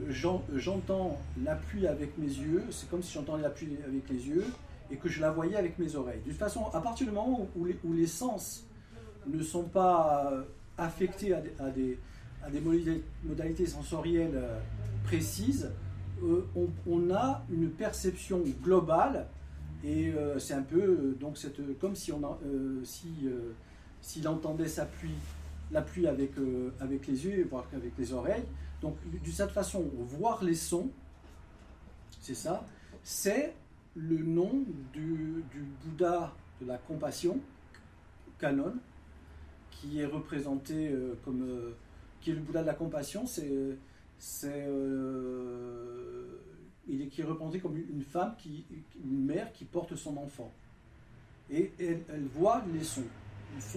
j'entends la pluie avec mes yeux, c'est comme si j'entendais la pluie avec les yeux et que je la voyais avec mes oreilles. De toute façon, à partir du moment où les sens ne sont pas affectés à des modalités sensorielles précises, on a une perception globale et c'est un peu donc comme si s'il entendait la pluie avec les yeux, voire avec les oreilles. Donc, de cette façon, voir les sons, c'est ça, c'est le nom du Bouddha de la compassion, Kannon, qui est représenté qui est le Bouddha de la compassion, qui est représenté comme une femme, une mère qui porte son enfant. Et elle voit les sons.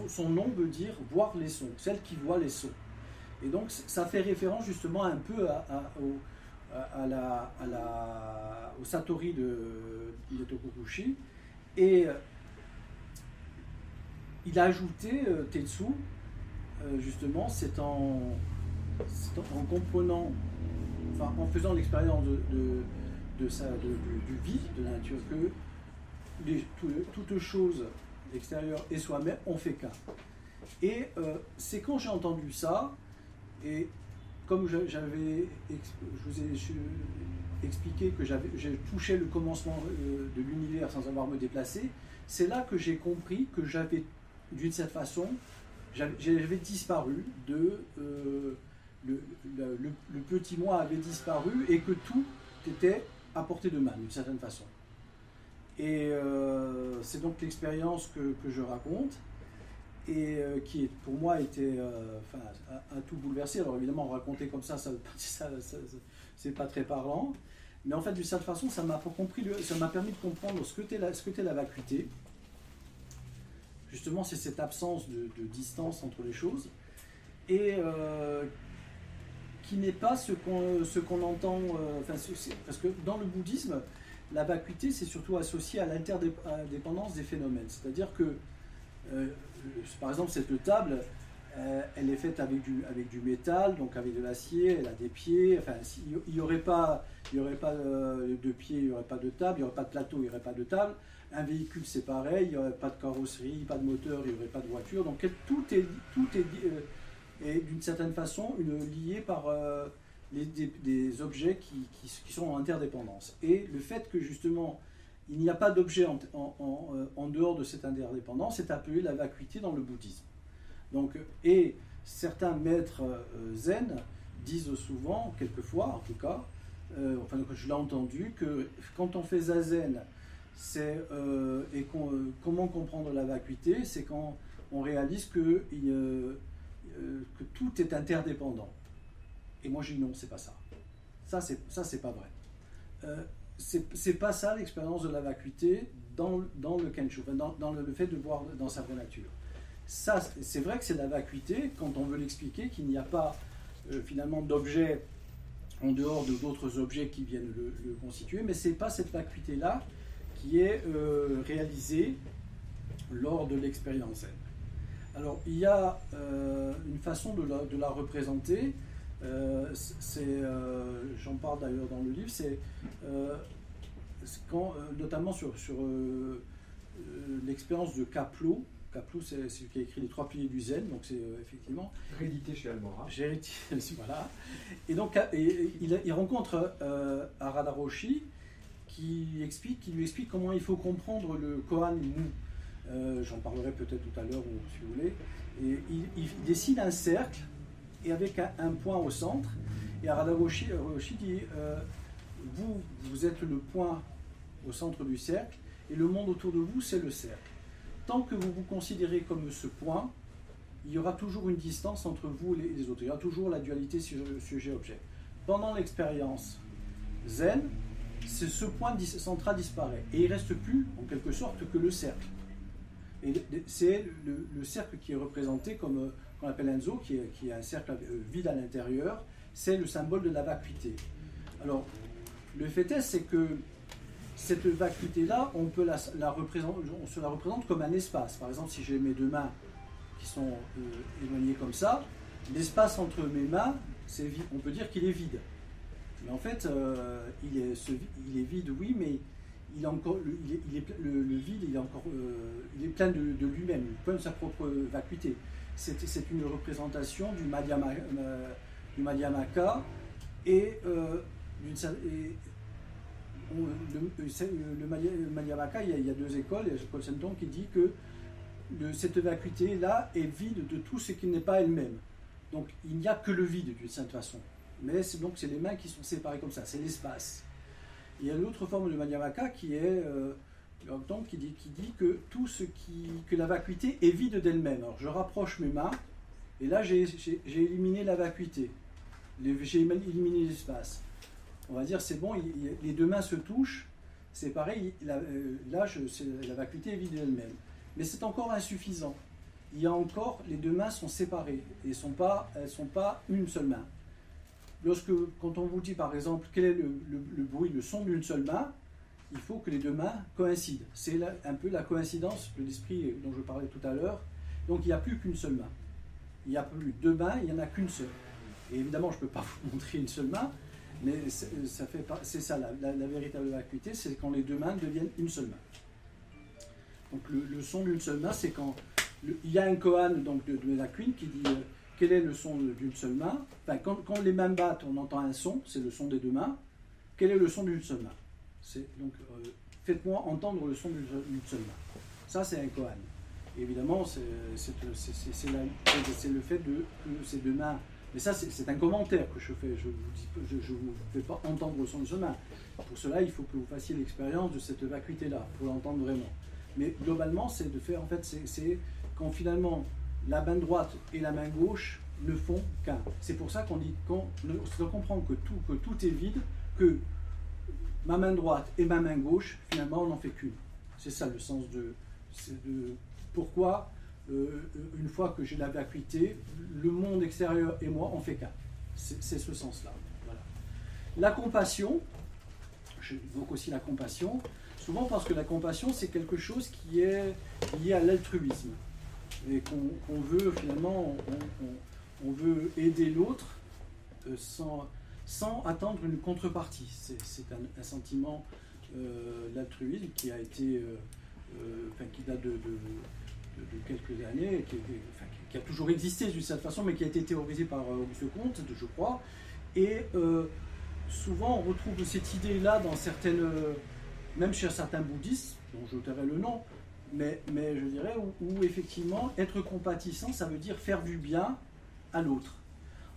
Son nom veut dire voir les sons, celle qui voit les sons. Et donc ça fait référence justement un peu au Satori de Tokukushi. Et il a ajouté Tetsu, justement, c'est en comprenant, enfin en faisant l'expérience du vide, de la nature, que toutes choses extérieures et soi-même on fait qu'un. Et c'est quand j'ai entendu ça, et comme je vous ai expliqué que j'ai touché le commencement de l'univers sans avoir me déplacé, c'est là que j'ai compris que j'avais, d'une certaine façon, j'avais disparu le petit moi avait disparu et que tout était à portée de main, d'une certaine façon. Et c'est donc l'expérience que je raconte et qui pour moi était a tout bouleversé. Alors évidemment, raconter comme ça c'est pas très parlant, mais en fait d'une certaine façon ça m'a permis de comprendre ce que t'est la vacuité. Justement, c'est cette absence de distance entre les choses et qui n'est pas ce qu'on entend, parce que dans le bouddhisme, la vacuité, c'est surtout associé à l'interdépendance des phénomènes. C'est-à-dire que, par exemple, cette table, elle est faite avec du métal, donc avec de l'acier, elle a des pieds. Enfin, il n'y aurait pas de pieds, il n'y aurait pas de table, il n'y aurait pas de plateau, il n'y aurait pas de table. Un véhicule, c'est pareil, il n'y aurait pas de carrosserie, pas de moteur, il n'y aurait pas de voiture. Donc tout est d'une certaine façon lié par des objets qui sont en interdépendance. Et le fait que justement il n'y a pas d'objet en dehors de cette interdépendance est appelé la vacuité dans le bouddhisme. Donc, et certains maîtres zen disent souvent, quelquefois en tout cas, enfin je l'ai entendu, que quand on fait zazen, comment comprendre la vacuité, c'est quand on réalise que tout est interdépendant. Et moi je dis non, c'est pas ça. Ça c'est pas vrai. C'est pas ça l'expérience de la vacuité dans le Kensho, dans le fait de voir dans sa vraie nature. Ça, c'est vrai que c'est la vacuité quand on veut l'expliquer, qu'il n'y a pas finalement d'objet en dehors d'autres objets qui viennent le constituer, mais c'est pas cette vacuité-là qui est réalisée lors de l'expérience zen. Alors, il y a une façon de la représenter, j'en parle d'ailleurs dans le livre, c'est notamment sur l'expérience de Kapleau. Kapleau, c'est celui qui a écrit les 3 piliers du zen, donc c'est effectivement... Réédité chez Almora. Voilà. Et donc, il rencontre Arada Roshi, qui lui explique comment il faut comprendre le Koan Mu. J'en parlerai peut-être tout à l'heure, si vous voulez. Et il dessine un cercle, et avec un point au centre. Et Arada Roshi dit, vous êtes le point au centre du cercle, et le monde autour de vous, c'est le cercle. Tant que vous vous considérez comme ce point, il y aura toujours une distance entre vous et les autres. Il y aura toujours la dualité sujet-objet. Pendant l'expérience zen, ce point central disparaît. Et il ne reste plus, en quelque sorte, que le cercle. Et c'est le cercle qui est représenté comme qu'on appelle Enzo, qui est un cercle vide à l'intérieur, c'est le symbole de la vacuité. Alors, le fait est, c'est que cette vacuité-là, on se la représente comme un espace. Par exemple, si j'ai mes deux mains qui sont éloignées comme ça, l'espace entre mes mains, on peut dire qu'il est vide. Mais en fait, il est vide, oui, mais le vide, il est plein de lui-même, plein de sa propre vacuité. C'est une représentation du Madhyamaka et le Madhyamaka, il y a deux écoles. Il y a Paul Senton qui dit que cette vacuité-là est vide de tout ce qui n'est pas elle-même. Donc il n'y a que le vide d'une certaine façon. Mais c'est les mains qui sont séparées comme ça, c'est l'espace. Il y a l'autre forme de Madhyamaka qui est qui dit que que la vacuité est vide d'elle-même. Alors je rapproche mes mains et là j'ai éliminé la vacuité, j'ai éliminé l'espace. On va dire c'est bon, les deux mains se touchent, c'est pareil, la vacuité est vide d'elle-même. Mais c'est encore insuffisant. Il y a encore, les deux mains sont séparées et elles ne sont pas une seule main. Quand on vous dit par exemple quel est le bruit, le son d'une seule main, il faut que les deux mains coïncident. C'est un peu la coïncidence de l'esprit dont je parlais tout à l'heure. Donc il n'y a plus qu'une seule main. Il n'y a plus deux mains, il n'y en a qu'une seule. Et évidemment, je ne peux pas vous montrer une seule main, mais c'est ça la véritable vacuité, c'est quand les deux mains deviennent une seule main. Donc le son d'une seule main, c'est quand il y a un koan donc de la Queen qui dit quel est le son d'une seule main. Enfin, quand les mains battent, on entend un son, c'est le son des deux mains. Quel est le son d'une seule main? Donc faites-moi entendre le son d'une seule main. Ça, c'est un koan. Et évidemment, c'est le fait de ces deux mains. Mais ça, c'est un commentaire que je fais. Je ne vous fais pas entendre le son d'une seule main. Pour cela, il faut que vous fassiez l'expérience de cette vacuité-là, pour l'entendre vraiment. Mais globalement, c'est de faire, en fait, c'est quand finalement la main droite et la main gauche ne font qu'un. C'est pour ça qu'on dit, on comprend que tout est vide, que ma main droite et ma main gauche, finalement, on n'en fait qu'une. C'est ça le sens de pourquoi, une fois que j'ai la vacuité, le monde extérieur et moi, on fait qu'un. C'est ce sens-là. Voilà. La compassion, j'évoque aussi la compassion, souvent parce que la compassion, c'est quelque chose qui est lié à l'altruisme. Et qu'on veut, finalement, on veut aider l'autre sans attendre une contrepartie. C'est un sentiment d'altruisme qui a été, qui date de quelques années, qui a toujours existé d'une certaine façon, mais qui a été théorisé par Auguste Comte, je crois. Et souvent, on retrouve cette idée-là dans certaines, même chez certains bouddhistes, dont je tairai le nom, mais je dirais où effectivement, être compatissant, ça veut dire faire du bien à l'autre.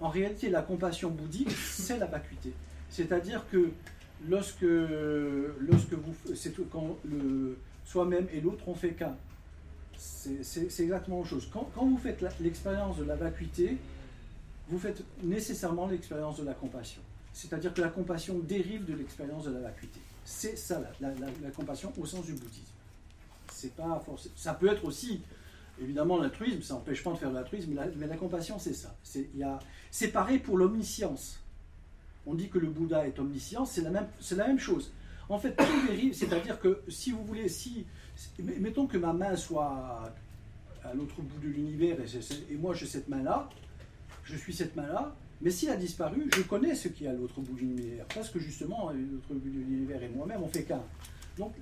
En réalité, la compassion bouddhique, c'est la vacuité. C'est-à-dire que quand soi-même et l'autre, on fait qu'un. C'est exactement la chose. Quand vous faites l'expérience de la vacuité, vous faites nécessairement l'expérience de la compassion. C'est-à-dire que la compassion dérive de l'expérience de la vacuité. C'est ça, la compassion au sens du bouddhisme. C'est pas forcément. Ça peut être aussi, évidemment, l'altruisme, ça n'empêche pas de faire de l'altruisme, mais la compassion, c'est ça. C'est pareil pour l'omniscience. On dit que le Bouddha est omniscient, c'est la même chose. En fait, tout dérive, c'est-à-dire que si vous voulez, mettons que ma main soit à l'autre bout de l'univers et moi j'ai cette main-là, je suis cette main-là, mais s'il a disparu, je connais ce qui est à l'autre bout de l'univers, parce que justement, l'autre bout de l'univers et moi-même, on fait qu'un. Donc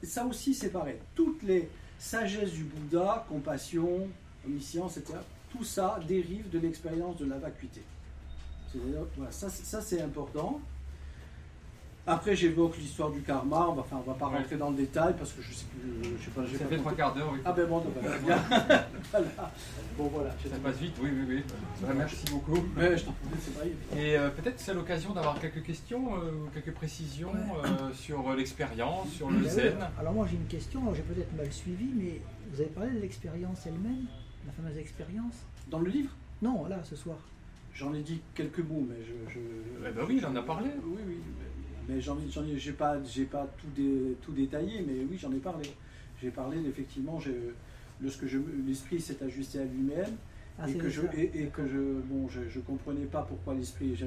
ça aussi c'est pareil. Toutes les sagesses du Bouddha, compassion, omniscience, etc., tout ça dérive de l'expérience de la vacuité. C'est-à-dire, voilà, ça c'est important. Après, j'évoque l'histoire du karma. On va pas rentrer dans le détail parce que je sais pas. Ça fait 3 quarts d'heure. Oui. Ah ben bon, bien. Voilà. Bon voilà. Ça passe vite, oui. Merci beaucoup. Ouais, je t'en prie, c'est pas évident. Et peut-être c'est l'occasion d'avoir quelques questions, quelques précisions sur l'expérience, sur le zen. Alors moi j'ai une question, j'ai peut-être mal suivi, mais vous avez parlé de l'expérience elle-même, la fameuse expérience? Dans le livre? Non, là, ce soir. J'en ai dit quelques mots, mais Eh ben oui, j'en ai parlé. Oui. Mais j'ai pas tout détaillé, mais oui, j'en ai parlé. J'ai parlé effectivement, lorsque l'esprit s'est ajusté à lui-même, et que je comprenais pas pourquoi l'esprit, je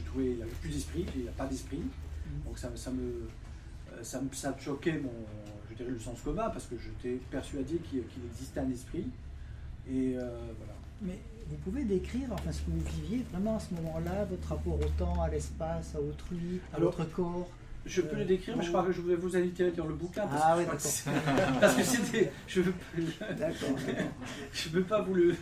trouvais il n'y avait plus d'esprit, il n'y a pas d'esprit, donc ça me choquait je dirais le sens commun, parce que j'étais persuadé qu'il existait un esprit, et voilà. Mais vous pouvez décrire ce que vous viviez vraiment à ce moment-là, votre rapport au temps, à l'espace, à autrui, à votre corps. Je peux le décrire, mais je crois que je voulais vous inviter à lire le bouquin. D'accord. Parce que c'était. Je veux pas vous le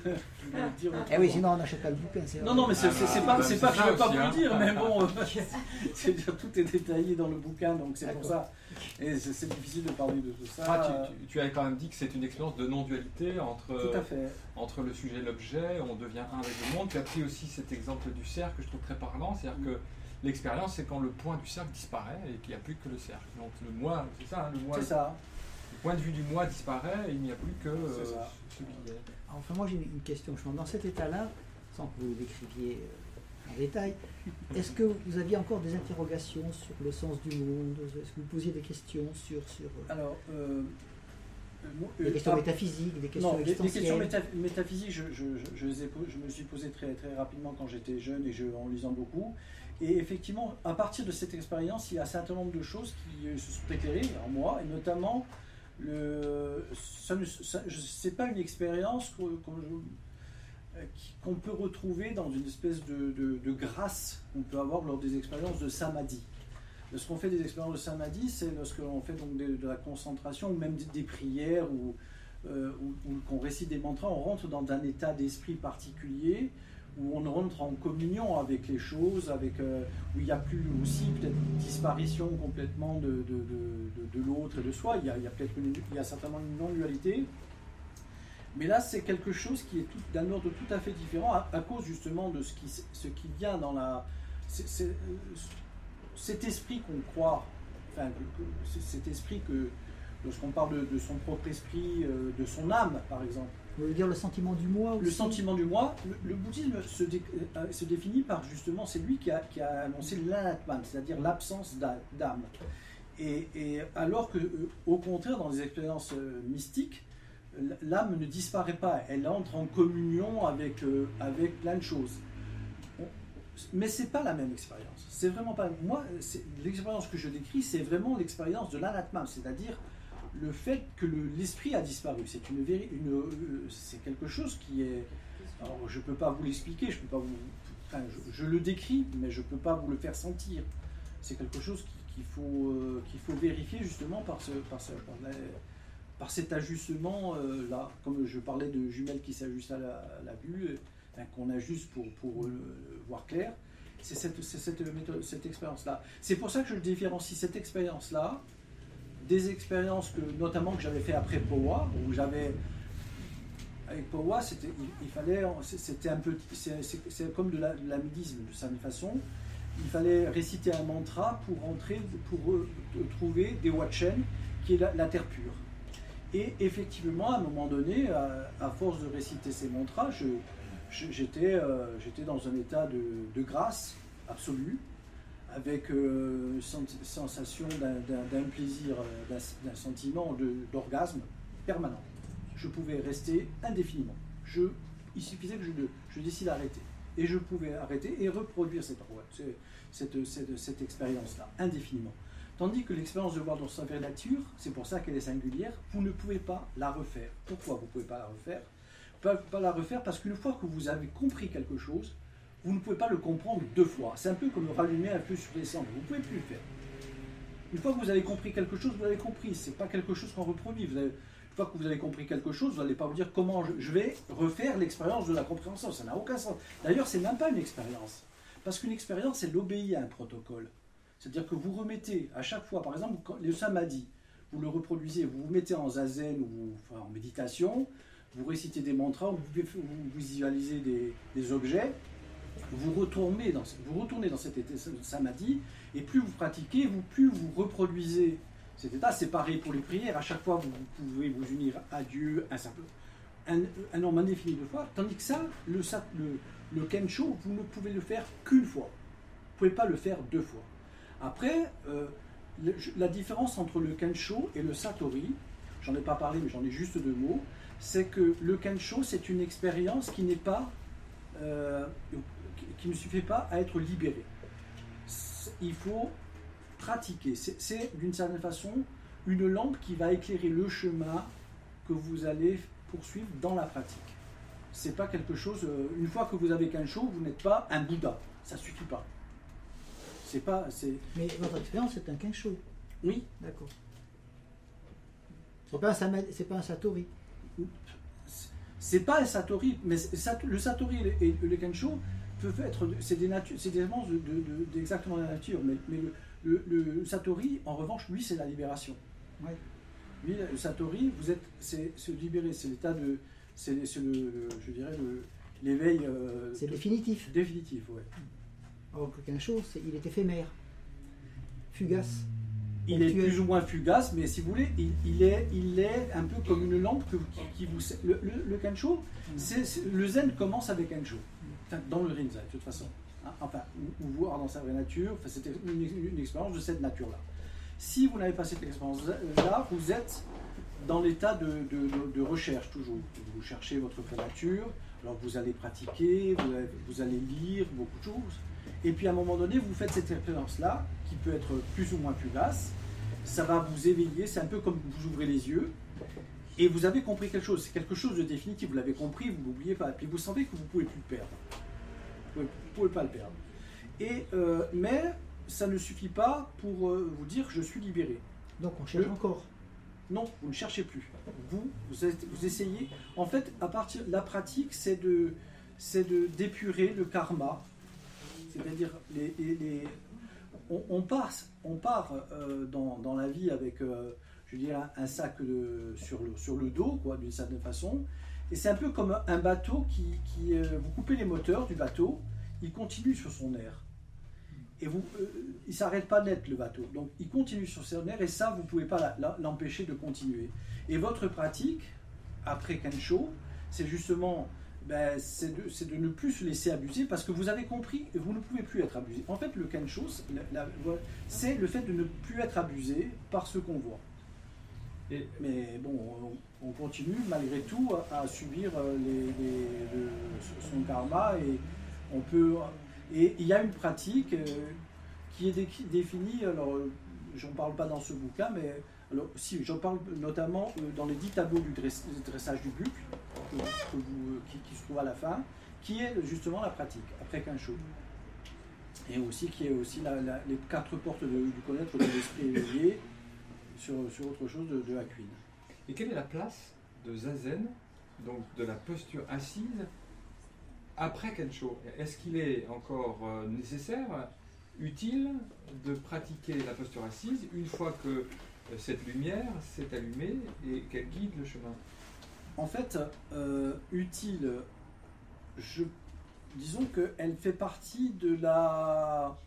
dire. Eh oui, sinon on n'achète pas le bouquin. Non, mais c'est pas que je veux pas vous le dire, mais bon, tout est détaillé dans le bouquin, donc c'est pour ça. Et c'est difficile de parler de tout ça. Tu avais quand même dit que c'est une expérience de non-dualité tout à fait. entre le sujet et l'objet, on devient un avec le monde. Tu as pris aussi cet exemple du cercle que je trouve très parlant, c'est-à-dire que l'expérience, c'est quand le point du cercle disparaît et qu'il n'y a plus que le cercle. Donc le moi, c'est ça, le moi. C'est ça. Le point de vue du moi disparaît et il n'y a plus que ce qui est. Enfin, moi j'ai une question. Dans cet état-là, sans que vous le décriviez en détail, est-ce que vous aviez encore des interrogations sur le sens du monde? Est-ce que vous posiez des questions sur Alors, des questions métaphysiques, des questions existentielles? Les questions métaphysiques, je me suis posé très, très rapidement quand j'étais jeune et en lisant beaucoup. Et effectivement, à partir de cette expérience, il y a un certain nombre de choses qui se sont éclairées en moi, et notamment, c'est pas une expérience qu'on peut retrouver dans une espèce de grâce qu'on peut avoir lors des expériences de samadhi. Lorsqu'on fait des expériences de samadhi, c'est lorsqu'on fait donc de la concentration, ou même des prières, ou qu'on récite des mantras, on rentre dans un état d'esprit particulier, où on rentre en communion avec les choses, où il n'y a plus aussi peut-être une disparition complètement de l'autre et de soi. Il y a certainement une non-dualité. Mais là, c'est quelque chose qui est d'un ordre tout à fait différent, à cause justement de ce qui vient dans cet esprit qu'on croit, cet esprit que, lorsqu'on parle de son propre esprit, de son âme par exemple. Vous voulez dire le sentiment du moi aussi? Le sentiment du moi, le bouddhisme se définit par justement, c'est lui qui a annoncé l'anatman, c'est-à-dire l'absence d'âme. Et alors que, au contraire, dans les expériences mystiques, l'âme ne disparaît pas, elle entre en communion avec plein de choses. Mais c'est pas la même expérience. C'est vraiment pas. Moi, l'expérience que je décris, c'est vraiment l'expérience de l'anatman, c'est-à-dire le fait que l'esprit a disparu. C'est c'est quelque chose qui est. Alors, je peux pas vous l'expliquer, je peux pas je le décris, mais je peux pas vous le faire sentir. C'est quelque chose qu'il faut vérifier justement par cet ajustement là. Comme je parlais de jumelles qui s'ajustent à la vue, qu'on ajuste pour voir clair. C'est cette expérience-là. C'est pour ça que je différencie cette expérience-là des expériences notamment que j'avais fait après Powa, où avec Powa, c'est comme de l'amidisme de certaine façon. Il fallait réciter un mantra pour trouver des Watchen, qui est la terre pure. Et effectivement, à un moment donné, à force de réciter ces mantras, j'étais dans un état de grâce absolue, avec sensation d'un plaisir, d'un sentiment d'orgasme permanent. Je pouvais rester indéfiniment. Il suffisait que je décide d'arrêter. Et je pouvais arrêter et reproduire cette expérience-là, indéfiniment. Tandis que l'expérience de voir dans sa vraie nature, c'est pour ça qu'elle est singulière, vous ne pouvez pas la refaire. Pourquoi vous ne pouvez pas la refaire? Vous ne pouvez pas la refaire parce qu'une fois que vous avez compris quelque chose, vous ne pouvez pas le comprendre deux fois. C'est un peu comme rallumer un feu sur les cendres. Vous ne pouvez plus le faire. Une fois que vous avez compris quelque chose, vous l'avez compris. Ce n'est pas quelque chose qu'on reproduit. Une fois que vous avez compris quelque chose, vous n'allez pas vous dire comment je vais refaire l'expérience de la compréhension. Ça n'a aucun sens. D'ailleurs, ce n'est même pas une expérience. Parce qu'une expérience, elle obéit à un protocole. C'est-à-dire que vous remettez à chaque fois, par exemple, le samadhi, vous le reproduisez, vous vous mettez en zazen ou en méditation, vous récitez des mantras, vous visualisez des objets, vous retournez dans cet état de samadhi, et plus vous pratiquez, plus vous reproduisez cet état. C'est pareil pour les prières, à chaque fois vous pouvez vous unir à Dieu un nombre indéfini de fois, tandis que ça, le kensho, vous ne pouvez le faire qu'une fois. Vous ne pouvez pas le faire deux fois. Après, la différence entre le kensho et le satori, j'en ai pas parlé mais j'en ai juste deux mots, c'est que le Kensho, c'est une expérience qui n'est pas, qui ne suffit pas à être libérée. Il faut pratiquer. C'est d'une certaine façon une lampe qui va éclairer le chemin que vous allez poursuivre dans la pratique. C'est pas quelque chose. Une fois que vous avez Kensho, vous n'êtes pas un Bouddha. Ça suffit pas. C'est pas. Mais votre expérience, c'est un Kensho. Oui. D'accord. C'est pas un Satori. C'est pas un Satori, mais le Satori et le Kensho peuvent être. C'est des éléments d'exactement la nature. Mais le Satori, en revanche, lui, c'est la libération. Ouais. Lui, le Satori, c'est se libérer, c'est l'état de. C'est je dirais, l'éveil. C'est définitif. Définitif, oui. Alors que Kensho, il est éphémère, fugace. Il est plus ou moins fugace, mais si vous voulez, il est un peu comme une lampe qui vous. Le Kensho, le zen commence avec Kensho, dans le Rinzai, de toute façon. Enfin, ou voir dans sa vraie nature, c'était une expérience de cette nature-là. Si vous n'avez pas cette expérience-là, vous êtes dans l'état de recherche toujours. Vous cherchez votre vraie nature, alors vous allez pratiquer, vous allez lire beaucoup de choses. Et puis à un moment donné, vous faites cette expérience-là, qui peut être plus ou moins fugace. Ça va vous éveiller, c'est un peu comme vous ouvrez les yeux, et vous avez compris quelque chose. C'est quelque chose de définitif, vous l'avez compris, vous ne l'oubliez pas. Et puis vous savez que vous ne pouvez plus le perdre. Vous ne pouvez pas le perdre. Mais ça ne suffit pas pour vous dire je suis libéré. Donc on cherche encore. Non, vous ne cherchez plus. Vous essayez. En fait, à partir la pratique, c'est d'épurer le karma. C'est-à-dire, on part dans la vie avec, je dirais, un sac sur le dos, quoi, d'une certaine façon. Et c'est un peu comme un bateau qui vous coupez les moteurs du bateau, il continue sur son air. Et il ne s'arrête pas net, le bateau. Donc, il continue sur son air, et ça, vous ne pouvez pas l'empêcher de continuer. Et votre pratique, après Kensho, c'est justement... c'est de ne plus se laisser abuser parce que vous avez compris et vous ne pouvez plus être abusé. En fait, le Kensho, c'est le fait de ne plus être abusé par ce qu'on voit. Mais bon, on continue malgré tout à subir son karma et il y a une pratique qui est définie. Alors, j'en parle pas dans ce bouquin, mais alors, si j'en parle notamment dans les 10 tableaux du dressage du bucle. Qui se trouve à la fin, qui est justement la pratique, après Kensho. Et aussi, qui est aussi les 4 portes du connaître de l'esprit éveillé sur autre chose de Hakuin. Et quelle est la place de Zazen, donc de la posture assise, après Kensho? Est-ce qu'il est encore nécessaire, utile, de pratiquer la posture assise une fois que cette lumière s'est allumée et qu'elle guide le chemin? En fait, utile, disons qu'elle fait partie de la...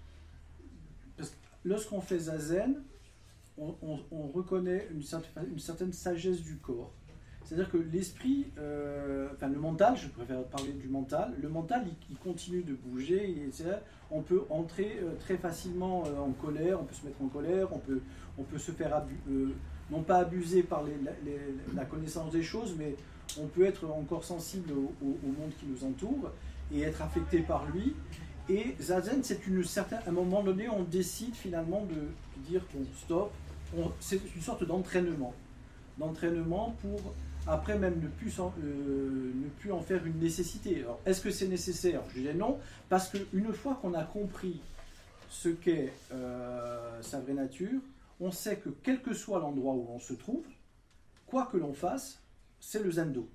Parce que lorsqu'on fait Zazen, on reconnaît une certaine sagesse du corps. C'est-à-dire que l'esprit, le mental, je préfère parler du mental, le mental, il continue de bouger, on peut entrer très facilement en colère, on peut se mettre en colère, on peut se faire non pas abuser par la connaissance des choses, mais on peut être encore sensible au monde qui nous entoure et être affecté par lui. Et Zazen, c'est à un moment donné, on décide finalement de dire bon, stop. C'est une sorte d'entraînement pour après même ne plus en faire une nécessité. Alors, est-ce que c'est nécessaire? Je dirais non, parce qu'une fois qu'on a compris ce qu'est sa vraie nature, on sait que quel que soit l'endroit où on se trouve, quoi que l'on fasse, c'est le Zendo.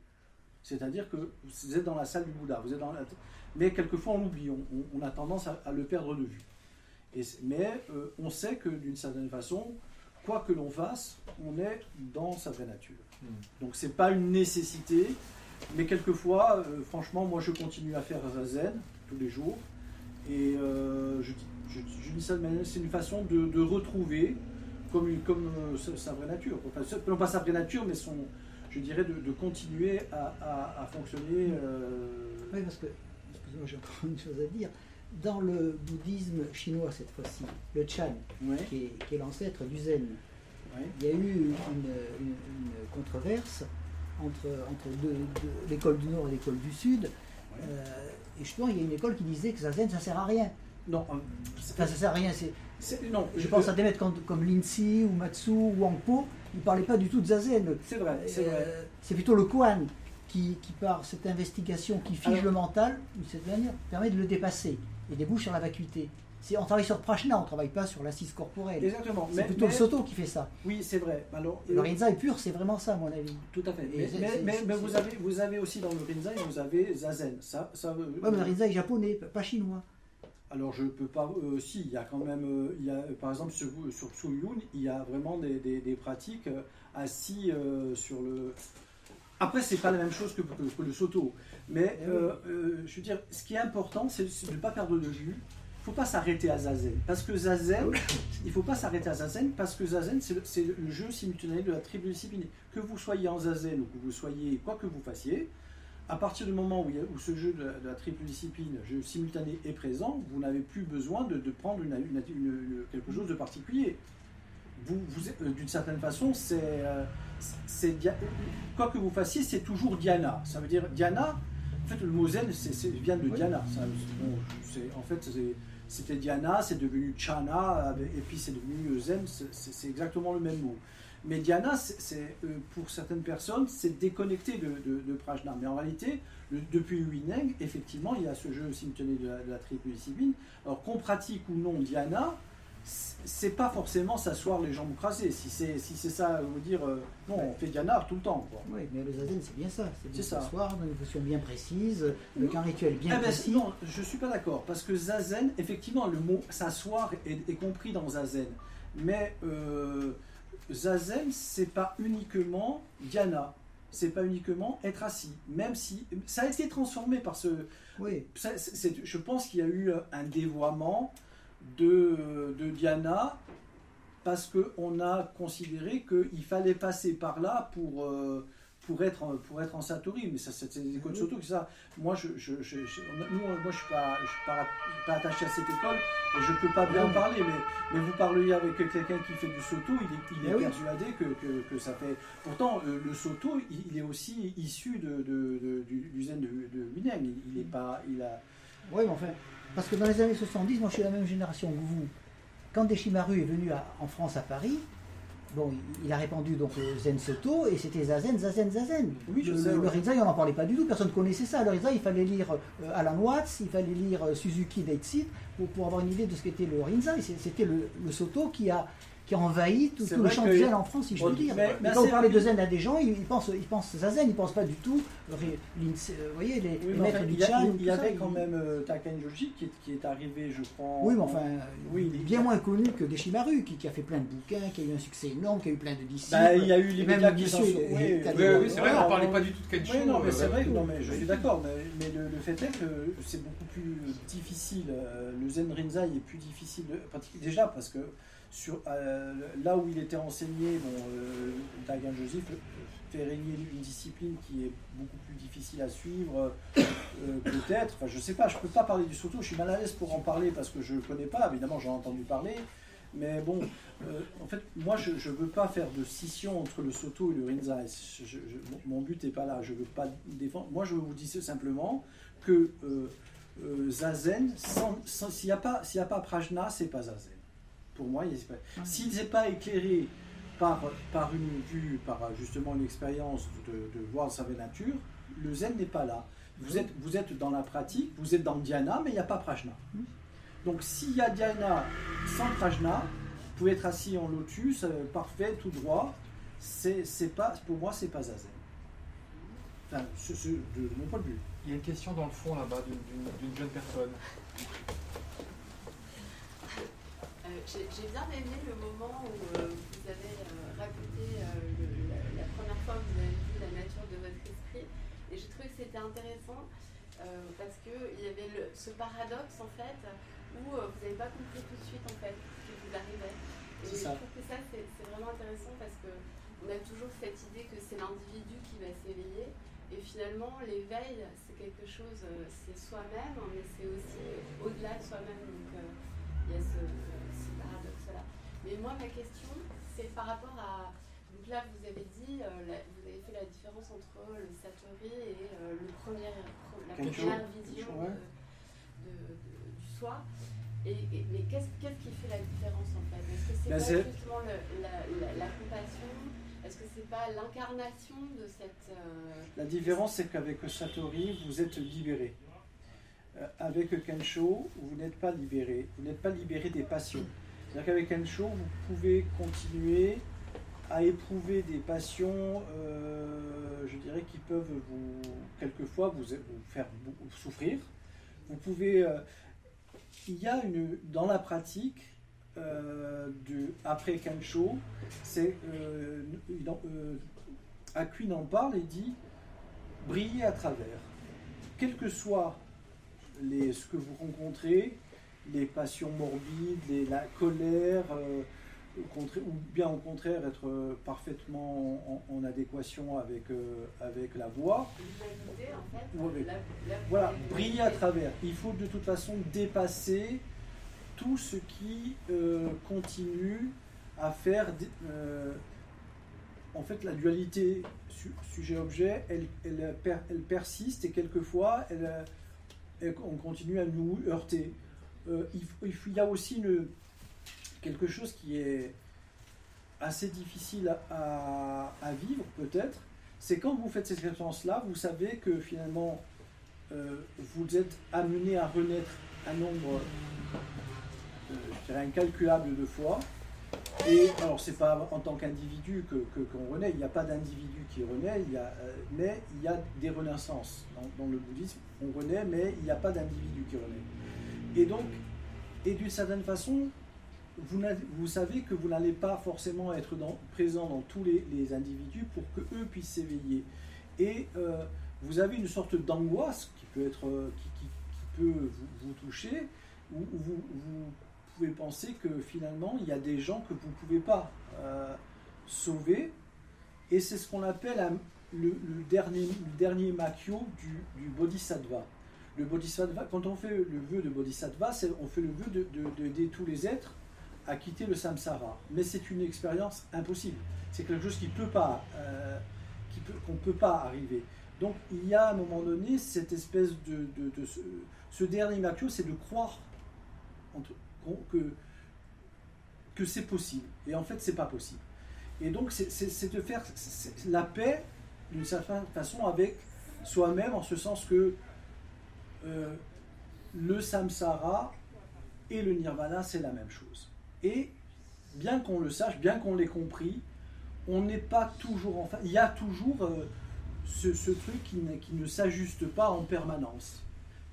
C'est-à-dire que vous êtes dans la salle du Bouddha, mais quelquefois on l'oublie, on a tendance à le perdre de vue. Mais on sait que d'une certaine façon, quoi que l'on fasse, on est dans sa vraie nature. Donc c'est pas une nécessité, mais quelquefois, franchement, moi je continue à faire Zazen tous les jours, et je dis ça de manière, c'est une façon de retrouver comme sa vraie nature. Enfin, non pas sa vraie nature, mais je dirais de continuer à fonctionner. Oui, parce que, excusez-moi, j'ai encore une chose à dire. Dans le bouddhisme chinois, cette fois-ci, le Chan, Ouais. qui est l'ancêtre du Zen, Ouais. il y a eu une controverse entre l'école du Nord et l'école du Sud. Et justement, il y a une école qui disait que Zazen, ça ne sert à rien. Non, ça ne sert à rien. Non, je pense à des maîtres comme Lindsay ou Matsu ou Wangpo, ils ne parlaient pas du tout de Zazen. C'est vrai, c'est vrai. C'est plutôt le Koan qui par cette investigation qui fige le mental, d'une certaine manière, permet de le dépasser et débouche sur la vacuité. On travaille sur Prajna, on ne travaille pas sur l'assise corporelle. Exactement. C'est plutôt le Soto qui fait ça. Oui, c'est vrai. Alors, le Rinzai pur, c'est vraiment ça, à mon avis. Tout à fait. Mais vous avez aussi dans le Rinzai, vous avez Zazen. Mais le Rinzai est japonais, pas chinois. Alors je peux pas. Si, il y a quand même. Par exemple, sur Tsu-Yun, il y a vraiment des pratiques assis sur le. Après, c'est pas la même chose que le Soto. Mais je veux dire, ce qui est important, c'est de ne pas perdre de vue. Il ne faut pas s'arrêter à Zazen. Parce que Zazen, il ne faut pas s'arrêter à Zazen parce que Zazen, c'est le jeu simultané de la triple discipline. Que vous soyez en Zazen ou que vous soyez quoi que vous fassiez, à partir du moment où ce jeu de la triple discipline, jeu simultané, est présent, vous n'avez plus besoin de prendre quelque chose de particulier. D'une certaine façon, quoi que vous fassiez, c'est toujours dhyana. Ça veut dire dhyana. En fait, le mot zen vient de dhyana. En fait, c'était dhyana, c'est devenu chana, et puis c'est devenu zen. C'est exactement le même mot. Mais dhyana, pour certaines personnes, c'est déconnecté de prajna. Mais en réalité, depuis Huineng, effectivement, il y a ce jeu simultané de la triple discipline. Alors qu'on pratique ou non dhyana, c'est pas forcément s'asseoir les jambes écrasées. Si c'est ça, vous dire, non, on fait dhyana tout le temps. Quoi. Oui, mais le zazen, c'est bien ça. C'est s'asseoir dans une position bien précise, avec un rituel bien précis. Non, je suis pas d'accord. Parce que zazen, effectivement, le mot s'asseoir est compris dans zazen. Mais zazen, c'est pas uniquement dhyana. C'est pas uniquement être assis. Même si ça a été transformé par ce. Oui. Je pense qu'il y a eu un dévoiement de dhyana parce qu'on a considéré qu'il fallait passer par là pour être en satori. Mais ça, c'est des écoles Soto que ça. Moi, je suis pas attaché à cette école et je peux pas bien en parler. Mais vous parlez avec quelqu'un qui fait du Soto, il est persuadé que ça fait. Pourtant, le Soto, il est aussi issu du zen de Huineng. Il est pas, il a. Oui, mais enfin. Parce que dans les années 70, moi je suis de la même génération que vous. Quand Deshimaru est venu en France à Paris, bon, il a répandu donc le Zen Soto et c'était Zazen, Zazen, Zazen. Oui, le Rinzai, on n'en parlait pas du tout, personne ne connaissait ça. Le Rinzai, il fallait lire Alan Watts, il fallait lire Suzuki Deitsit pour avoir une idée de ce qu'était le Rinzai. C'était le Soto qui a envahi tout le champ du zen en France, si je peux dire. Mais quand on parlait de zen à des gens, ils pensent Zazen, ils ne pensent pas du tout, vous voyez, les maîtres du Chan. Il y avait quand même Taken Joshi qui est arrivé, je crois. Oui, mais enfin, il est bien moins connu que Deshimaru, qui a fait plein de bouquins, qui a eu un succès énorme, qui a eu plein de disciples. Il y a eu les médias qui sont. Oui, c'est vrai, on ne parlait pas du tout de Kensho. Oui, non, mais c'est vrai, je suis d'accord, mais le fait est que c'est beaucoup plus difficile. Le Zen Rinzai est plus difficile de pratiquer, déjà parce que là où il était enseigné, Taken Joseph fait régner une discipline qui est beaucoup plus difficile à suivre, peut-être. Enfin, je sais pas, je peux pas parler du Soto, je suis mal à l'aise pour en parler parce que je ne connais pas, évidemment j'en ai entendu parler, mais bon, en fait, moi je ne veux pas faire de scission entre le Soto et le Rinzai. Mon but n'est pas là, je ne veux pas défendre. Moi je vous dis simplement que Zazen, s'il n'y a pas Prajna, c'est pas Zazen. Pour moi, s'il n'est pas éclairé par une vue, par justement une expérience de voir sa vraie nature, le zen n'est pas là. Vous êtes dans la pratique, vous êtes dans dhyana, mais il n'y a pas prajna. Donc s'il y a dhyana sans prajna, vous pouvez être assis en lotus, parfait, tout droit, pour moi, c'est pas zazen. Enfin, de mon point de vue. Il y a une question dans le fond là-bas d'une jeune personne. J'ai bien aimé le moment où vous avez raconté la première fois que vous avez vu la nature de votre esprit, et j'ai trouvé que c'était intéressant parce qu'il y avait ce paradoxe en fait où vous n'avez pas compris tout de suite en fait ce qui vous arrivait. Et je trouve que ça c'est vraiment intéressant parce qu'on a toujours cette idée que c'est l'individu qui va s'éveiller, et finalement l'éveil c'est quelque chose, c'est soi-même, mais c'est aussi au-delà de soi-même. Donc il y a ce paradoxe-là. Mais moi, ma question, c'est par rapport à Donc là, vous avez dit, vous avez fait la différence entre le Satori et la première vision du soi. Mais qu'est-ce qui fait la différence en fait? Est-ce que c'est pas justement la compassion? Est-ce que c'est pas l'incarnation de cette... La différence, c'est qu'avec Satori, vous êtes libéré. Avec Kensho, vous n'êtes pas libéré. Vous n'êtes pas libéré des passions. C'est-à-dire qu'avec Kensho, vous pouvez continuer à éprouver des passions, je dirais, qui peuvent quelquefois vous faire souffrir. Vous pouvez... il y a dans la pratique, après Kensho, Hakuin en parle et dit « briller à travers ». Quel que soit ce que vous rencontrez, les passions morbides, la colère, ou bien au contraire être parfaitement en adéquation avec la voie. Voilà, briller à travers. Il faut de toute façon dépasser tout ce qui continue à faire... en fait, la dualité sujet-objet, elle persiste et quelquefois, on continue à nous heurter. Il y a aussi quelque chose qui est assez difficile à vivre, peut-être, c'est quand vous faites cette expérience-là, vous savez que finalement, vous êtes amené à renaître un nombre, je dirais, incalculable de fois. Et alors, c'est pas en tant qu'individu qu'on renaît, il n'y a pas d'individu qui renaît, mais il y a des renaissances. Dans le bouddhisme, on renaît, mais il n'y a pas d'individu qui renaît. Et donc, d'une certaine façon, vous savez que vous n'allez pas forcément être présent dans tous les individus pour qu'eux puissent s'éveiller. Et vous avez une sorte d'angoisse qui peut vous toucher, où vous pouvez penser que finalement, il y a des gens que vous ne pouvez pas sauver. Et c'est ce qu'on appelle le dernier makyo du bodhisattva. Le bodhisattva, quand on fait le vœu de bodhisattva, on fait le vœu d'aider tous les êtres à quitter le samsara. Mais c'est une expérience impossible. C'est quelque chose qu'on ne peut pas arriver. Donc il y a à un moment donné cette espèce ce dernier makyo, c'est de croire que c'est possible. Et en fait, c'est pas possible. Et donc c'est de faire la paix d'une certaine façon avec soi-même, en ce sens que le samsara et le nirvana, c'est la même chose. Et bien qu'on le sache, bien qu'on l'ait compris, on n'est pas toujours... Enfin, il y a toujours ce truc qui ne s'ajuste pas en permanence.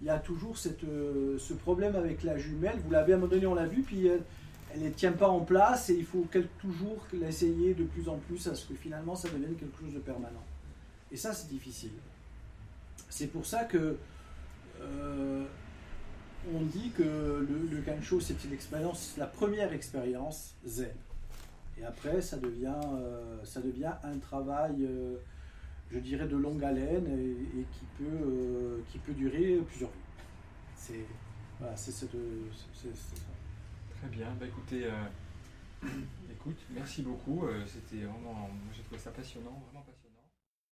Il y a toujours ce problème avec la jumelle. Vous l'avez à un moment donné, on l'a vu, puis elle ne tient pas en place, et il faut toujours l'essayer de plus en plus à ce que finalement ça devienne quelque chose de permanent. Et ça, c'est difficile. C'est pour ça que on dit que le Kensho, c'est la première expérience zen. Et après, ça devient un travail, je dirais, de longue haleine et qui peut durer plusieurs vies. C'est ça. Très bien. Bah, écoutez, merci beaucoup. C'était vraiment, j'ai trouvé ça passionnant, vraiment passionnant.